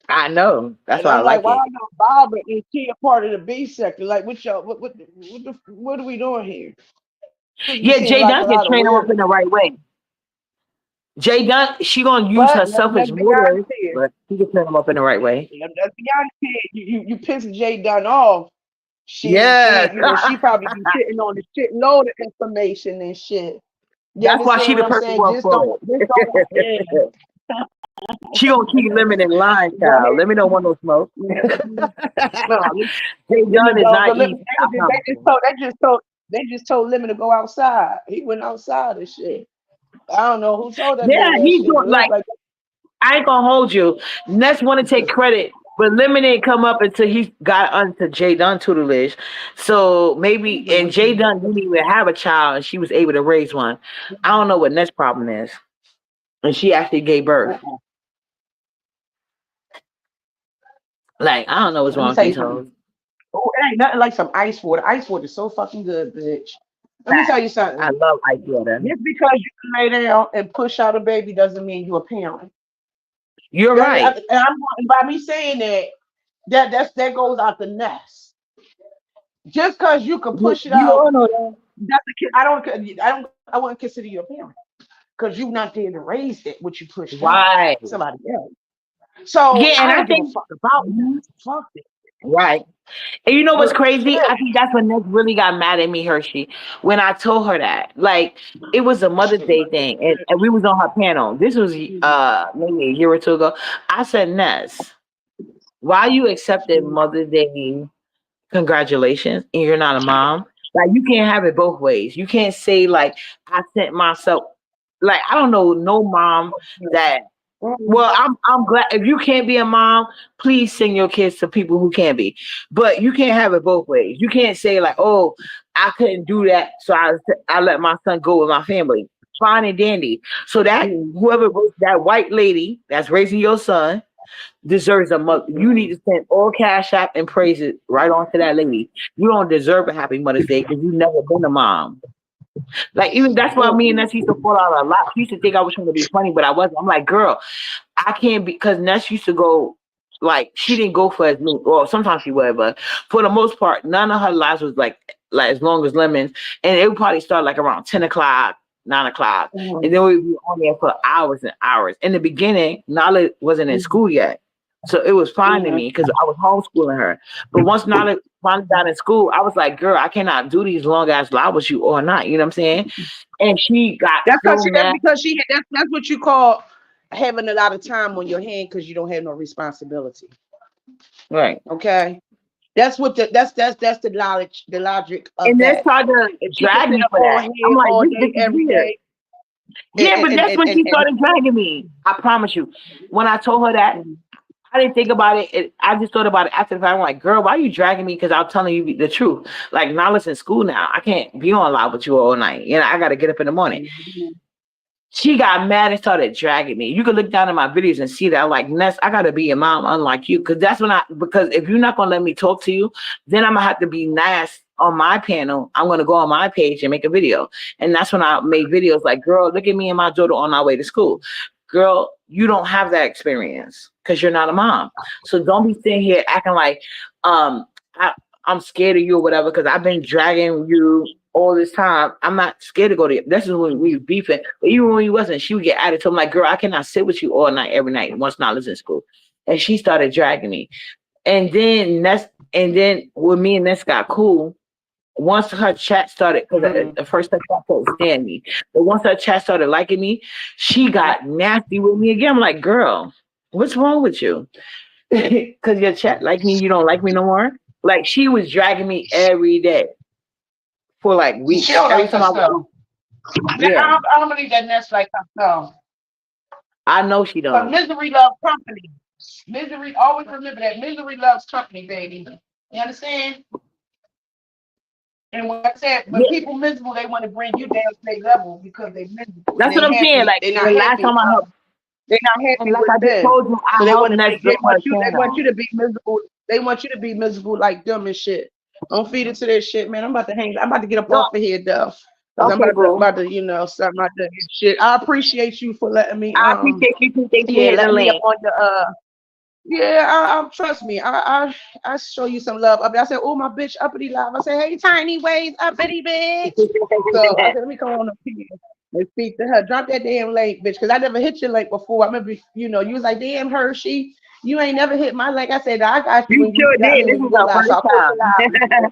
S1: I know. That's
S3: And
S1: why I
S3: I'm like,
S1: like
S3: why
S1: it.
S3: y'all bothered and she a part of the B sector? Like, what y'all, what are we doing here? Just be
S1: Yeah,
S3: seeing
S1: Jay
S3: like a
S1: Dunn can
S3: lot of
S1: train him up
S3: weird.
S1: in the right way. Jay Dunn, she gonna use
S3: But
S1: her selfish
S3: let's be honest
S1: motives,
S3: here.
S1: but she can train him up in the right way.
S3: Let's be honest here. You pissing Jay Dunn off.
S1: Yes.
S3: She probably be sitting on the shit load of information and shit. You
S1: That's why she
S3: understand
S1: the
S3: what I'm
S1: perfect
S3: saying?
S1: one for
S3: Just don't, yeah.
S1: it. She gonna keep Lemon in line,
S3: Go
S1: child.
S3: ahead.
S1: Lemon don't want no smoke.
S3: Mhm. No,
S1: Jay
S3: Lemon
S1: Dunn is
S3: don't.
S1: not
S3: But
S1: easy. I promise you.
S3: they just told Lemon to go outside. He went outside and shit. I don't know who told that
S1: Yeah,
S3: man that
S1: he's
S3: shit,
S1: doing
S3: but it looked
S1: like,
S3: like
S1: I ain't gonna hold you. Ness want to take credit, but Lemon didn't come up until he got onto Jay Dunn tutelage. So maybe, and Jay Dunn didn't even have a child, and she was able to raise one. I don't know what Ness' problem is, and she actually gave birth. Like, I don't know what's
S3: let me
S1: wrong with
S3: tell you
S1: these
S3: something.
S1: hoes.
S3: Oh, it ain't nothing like some ice water. Ice water is so fucking good, bitch. Let me tell you
S1: I
S3: something.
S1: love Ice Water.
S3: Just because you can lay down and push out a baby doesn't mean you're a parent.
S1: You're right.
S3: And by me saying that, that goes out the nest. Just because you can push it
S1: You
S3: out,
S1: all know that.
S3: I wouldn't consider you a parent because you're not there to raise that what you pushed out.
S1: Right.
S3: Somebody else. So
S1: Yeah, and
S3: I
S1: I
S3: don't give a
S1: think,
S3: fuck about that.
S1: mhm,
S3: Fuck it.
S1: right. And you know what's
S3: But
S1: crazy?
S3: shit.
S1: I think that's when Nick really got mad at me, Hershey, when I told her that. Like, it was a Mother's Day thing, and we was on her panel. This was maybe a year or two ago. I said, Ness, why you accepted Mother's Day congratulations and you're not a mom? Like, you can't have it both ways. You can't say like I sent myself. Like, I don't know no mom that. Well, I'm glad if you can't be a mom, please send your kids to people who can be. But you can't have it both ways. You can't say like, "Oh, I couldn't do that, so I let my son go with my family." fine and dandy. So that whoever that white lady that's raising your son deserves a mother. You need to send all cash app and praise it right on to that lady. You don't deserve a happy Mother's Day because you've never been a mom. Like even that's why me and Ness used to fall out a lot. She used to think I was trying to be funny, but I wasn't. I'm like, girl, I can't be because Ness used to go like she didn't go for as many. Well, sometimes she would, but for the most part, none of her lives was like as long as lemons, and it would probably start like around 10 o'clock, 9 o'clock, and then we'd be on there for hours and hours. In the beginning, Nala wasn't in school yet, so it was fine to me because I was homeschooling her. But once Nala finally got in school, I was like, girl, I cannot do these long ass lives with you all night. You know what I'm saying? And she got
S3: That's
S1: so mad.
S3: because that's what you call having a lot of time on your hand because you don't have no responsibility.
S1: Right.
S3: Okay. That's the logic of
S1: And then
S3: that.
S1: started to
S3: If she can
S1: drag
S3: sit
S1: me
S3: up
S1: for
S3: all
S1: that.
S3: head
S1: I'm like,
S3: all
S1: this
S3: day,
S1: bitch is
S3: every
S1: weird.
S3: day,
S1: Yeah, but that's when she
S3: and
S1: started dragging me. I promise you. When I told her that, I didn't think about it. I just thought about it after the fact. I'm like, girl, why are you dragging me? Because I'm telling you the truth. Like, Nala's in school now. I can't be on live with you all night. You know, I got to get up in the morning. She got mad and started dragging me. You can look down at my videos and see that. I'm like, Ness, I gotta be a mom, unlike you, because if you're not gonna let me talk to you, then I'm gonna have to be nice on my panel. I'm gonna go on my page and make a video, and that's when I made videos like, girl, look at me and my daughter on our way to school. Girl, you don't have that experience because you're not a mom. So don't be sitting here acting like I, I'm scared of you or whatever because I've been dragging you all this time. I'm not scared to go to. This is when we were beefing. But even when we wasn't, she would get added to. I'm like, girl, I cannot sit with you all night, every night. Once Nala's in school, and she started dragging me. And then when me and Ness got cool, once her chat started, because the first time I couldn't stand me, but once her chat started liking me, she got nasty with me again. I'm like, girl, what's wrong with you? Because your chat like me, you don't like me no more. Like she was dragging me every day for like
S3: she
S1: weeks.
S3: don't
S1: Every
S3: like
S1: time I
S3: herself.
S1: yeah,
S3: I don't believe that Ness like herself.
S1: I know she
S3: But
S1: don't.
S3: misery loves company. Misery, always remember that misery loves company, baby. You understand? And when I said when
S1: Yeah,
S3: people miserable, they want to bring you down to their level because they miserable and
S1: that's what
S3: they
S1: I'm saying.
S3: happy.
S1: Like
S3: They're not
S1: the last
S3: happy.
S1: time I helped,
S3: They're not
S1: and
S3: happy
S1: like
S3: with
S1: I just
S3: them.
S1: told you,
S3: So
S1: I
S3: they
S1: helped
S3: want to
S1: Ness
S3: make
S1: build her
S3: they want
S1: channel.
S3: you to be miserable. They want you to be miserable like them and shit. Don't feed into their shit, man. I'm about to hang. I'm about to get up
S1: No,
S3: off of here though. Cause I'm
S1: okay, bro.
S3: about to, start my day and shit. I appreciate you for letting me
S1: I appreciate you too. Thanks for hitting the
S3: let me up
S1: link.
S3: on your yeah, I trust me. I show you some love. I said, oh my bitch, uppity love. I said, hey, tiny ways, uppity bitch. So I said, let me come on up here and speak to her. Drop that damn link, bitch, because I never hit your link before. I remember, you was like, damn Hershey, you ain't never hit my link. I said, I got you
S1: You
S3: when you
S1: sure
S3: got
S1: did.
S3: me
S1: This
S3: when you
S1: is
S3: go
S1: our
S3: live. So
S1: first
S3: I'll post it live.
S1: time.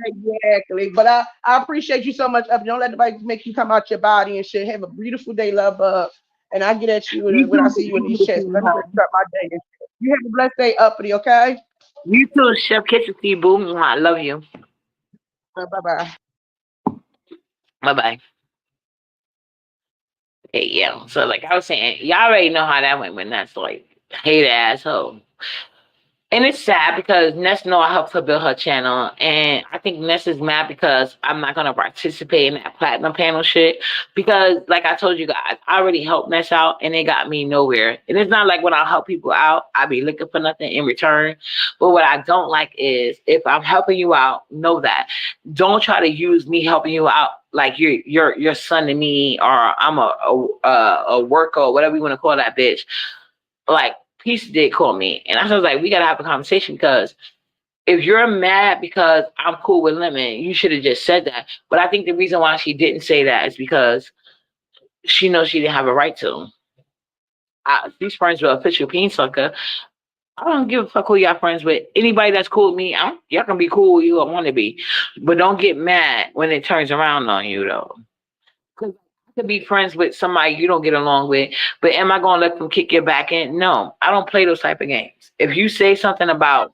S3: Exactly. But I appreciate you so much. Don't let nobody make you come out your body and shit. Have a beautiful day, love bug. And I get at you
S1: You
S3: when I
S1: too.
S3: see you in these
S1: You
S3: chats.
S1: too,
S3: Let me
S1: huh?
S3: just start my day. And shit. You have a blessed day, uppity, okay?
S1: You too, Chef Kitchen see boom. I love you.
S3: Bye bye.
S1: Bye bye. Hey, yeah. So like I was saying, y'all already know how that went when that's like hate asshole. And it's sad because Ness know I helped her build her channel, and I think Ness is mad because I'm not gonna participate in that platinum panel shit. Because, like I told you guys, I already helped Ness out, and it got me nowhere. And it's not like when I help people out, I be looking for nothing in return. But what I don't like is if I'm helping you out, know that. Don't try to use me helping you out like you're your son to me, or I'm a worker, or whatever you want to call that bitch. Like Peace did call me, and I was like, we gotta have a conversation because if you're mad because I'm cool with Lemon, you should have just said that. But I think the reason why she didn't say that is because she knows she didn't have a right to. She's friends with official peen sucker. I don't give a fuck who y'all friends with. Anybody that's cool with me, y'all can be cool with you or want to be, but don't get mad when it turns around on you though. Because I could be friends with somebody you don't get along with, but am I gonna let them kick your back in? No, I don't play those type of games. If you say something about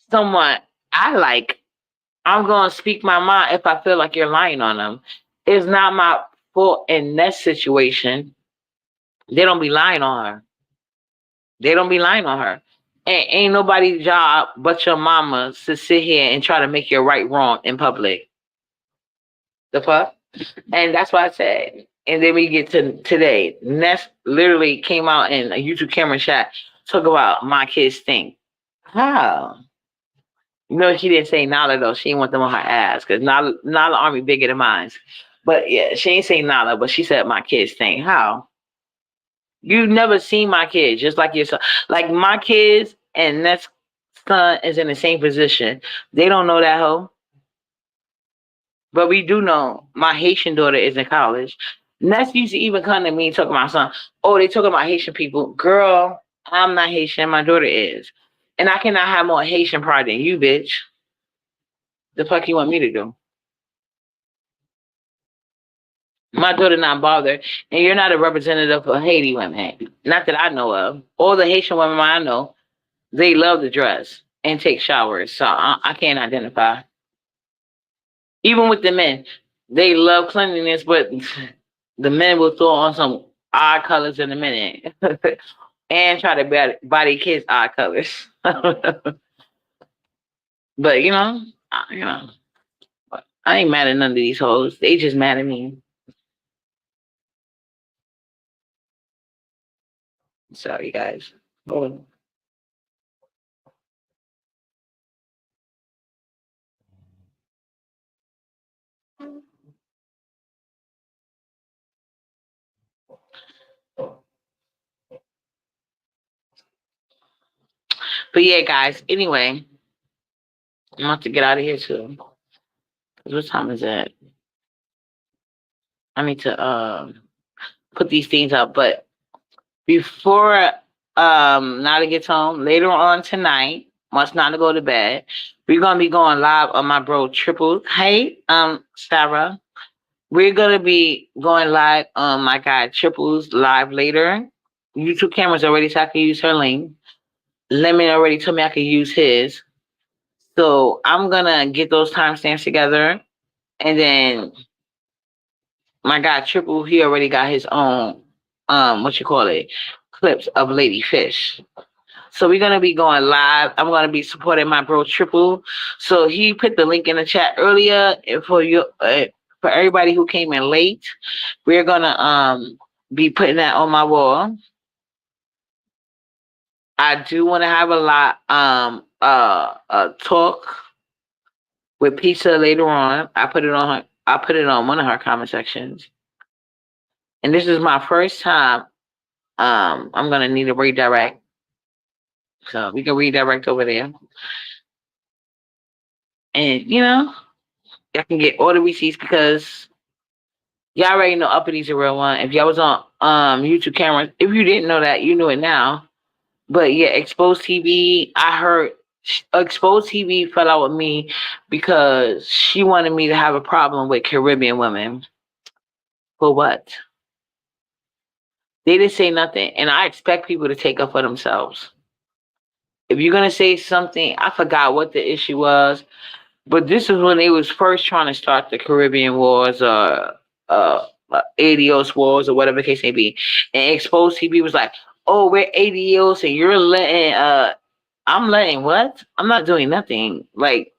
S1: someone I like, I'm gonna speak my mind if I feel like you're lying on them. It's not my fault in that situation. They don't be lying on her. They don't be lying on her. And ain't nobody's job but your mama to sit here and try to make your right wrong in public. The fuck? And that's what I said. And then we get to today. Ness literally came out in a YouTube camera chat, talk about my kids stink. How? No, she didn't say Nala though. She didn't want them on her ass because Nala army bigger than mine. But yeah, she ain't say Nala, but she said my kids stink. How? You never seen my kids, just like your son. Like my kids and Ness son is in the same position. They don't know that hoe. But we do know my Haitian daughter is in college. Ness used to even come to me and talk about son. Oh, they talking about Haitian people. Girl, I'm not Haitian. My daughter is. And I cannot have more Haitian pride than you, bitch. The fuck you want me to do? My daughter not bothered. And you're not a representative of Haiti women. Not that I know of. All the Haitian women I know, they love to dress and take showers. So I can't identify. Even with the men, they love cleanliness, but the men will throw on some odd colors in a minute and try to buy their kids odd colors. But you know, I ain't mad at none of these hoes. They just mad at me. Sorry, guys. Oh. But yeah, guys. Anyway, I'm about to get out of here too. 'Cause what time is it? I need to put these things up. But before Nada gets home later on tonight, once Nada go to bed, we're gonna be going live on my bro Triple. Hey, Sarah. We're gonna be going live on my guy Triple's live later. YouTube cameras already so I can use her link. Lemon already told me I could use his. So I'm gonna get those timestamps together, and then my guy Triple, he already got his own what you call it, clips of Lady Fish. So we're gonna be going live. I'm gonna be supporting my bro Triple. So he put the link in the chat earlier. And for everybody who came in late, we're gonna be putting that on my wall. I do want to have a lot talk with pizza later on. I put it on one of her comment sections. And this is my first time. I'm gonna need a redirect. So we can redirect over there. And I can get all the receipts because y'all already know Uppity's a real one. If y'all was on YouTube cameras, if you didn't know that, you know it now. But yeah, Exposed TV, I heard Exposed TV fell out with me because she wanted me to have a problem with Caribbean women. For what? They didn't say nothing. And I expect people to take up for themselves. If you're gonna say something, I forgot what the issue was, but this is when they was first trying to start the Caribbean Wars or ADOS Wars or whatever the case may be. And Exposed TV was like, oh, we're ADOS and you're letting I'm letting what? I'm not doing nothing. Like,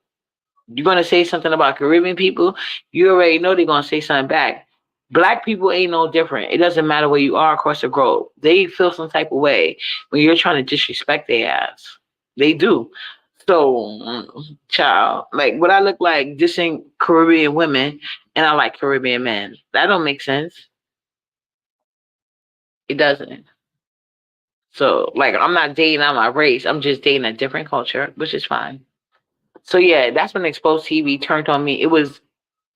S1: you're gonna say something about Caribbean people, you already know they're gonna say something back. Black people ain't no different. It doesn't matter where you are across the globe. They feel some type of way when you're trying to disrespect their ass. They do. So, child, like, what I look like dissing Caribbean women, and I like Caribbean men. That don't make sense. It doesn't. So, like, I'm not dating on my race. I'm just dating a different culture, which is fine. So yeah, that's when Exposed TV turned on me. It was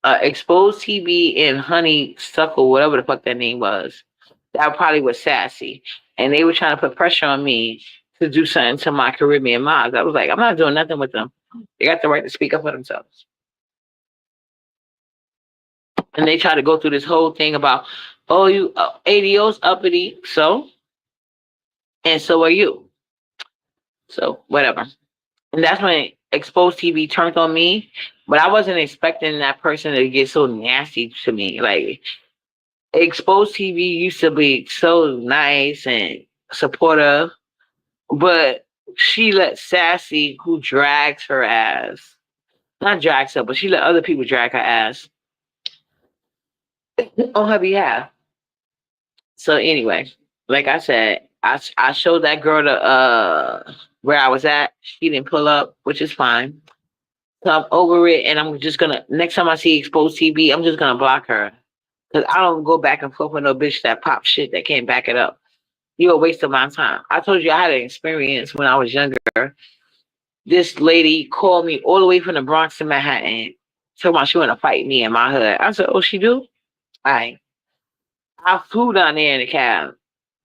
S1: Exposed TV and Honeysuckle, whatever the fuck that name was. That probably was Sassy. And they were trying to put pressure on me to do something to my Caribbean moms. I was like, I'm not doing nothing with them. They got the right to speak up for themselves. And they try to go through this whole thing about, oh, you ADO's uppity, so, and so are you. So, whatever. And that's when Exposed TV turned on me. But I wasn't expecting that person to get so nasty to me. Like, Exposed TV used to be so nice and supportive, but she let Sassy, who drags her ass, not drags her, but she let other people drag her ass. on her behalf. So anyway, like I said, I showed that girl the where I was at. She didn't pull up, which is fine. So I'm over it, and I'm just gonna next time I see exposed TV, I'm just gonna block her because I don't go back and forth with no bitch that pop shit that can't back it up. You're a waste of my time. I told you I had an experience when I was younger. This lady called me all the way from the Bronx to Manhattan, talking about she want to fight me in my hood. I said, "Oh, she do? I flew down there in the cab,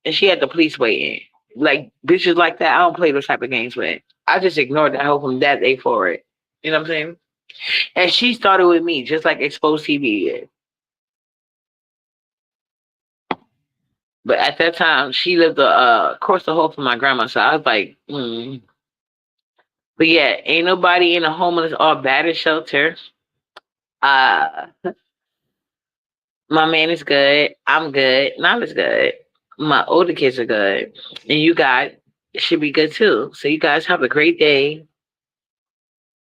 S1: and she had the police waiting. Like bitches like that, I don't play those type of games with. I just ignored that hoe from that day forward. You know what I'm saying? And she started with me, just like Exposed TV did. But at that time, she lived across the hall from my grandma, so I was like, mm. But yeah, ain't nobody in a homeless or battered shelter. Uh, my man is good. I'm good. Nala's good. My older kids are good, and you guys should be good too. So you guys have a great day.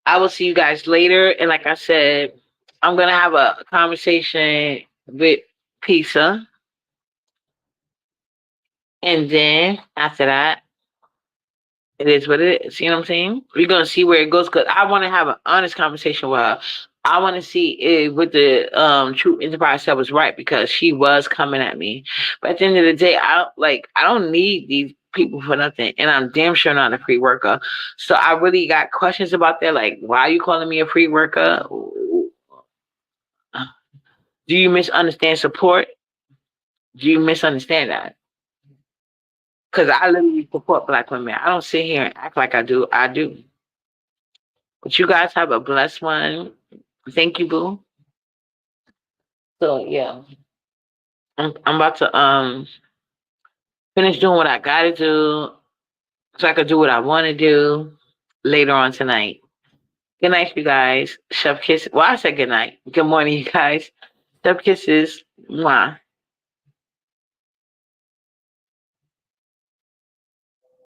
S1: I will see you guys later. And like I said, I'm gonna have a conversation with Pizza, and then after that, it is what it is. You know what I'm saying? We're gonna see where it goes because I want to have an honest conversation with her. I want to see if what the True Enterprise said was right because she was coming at me. But at the end of the day, I don't need these people for nothing, and I'm damn sure not a free worker. So I really got questions about that. Like, why are you calling me a free worker? Do you misunderstand support? Do you misunderstand that? Because I literally support black women. I don't sit here and act like I do. I do. But you guys have a blessed one. Thank you, boo. So yeah, I'm about to finish doing what I gotta do so I could do what I want to do later on tonight. Good night, you guys. Chef kiss. Well, I said good night. Good morning, you guys. Chef kisses. Mwah.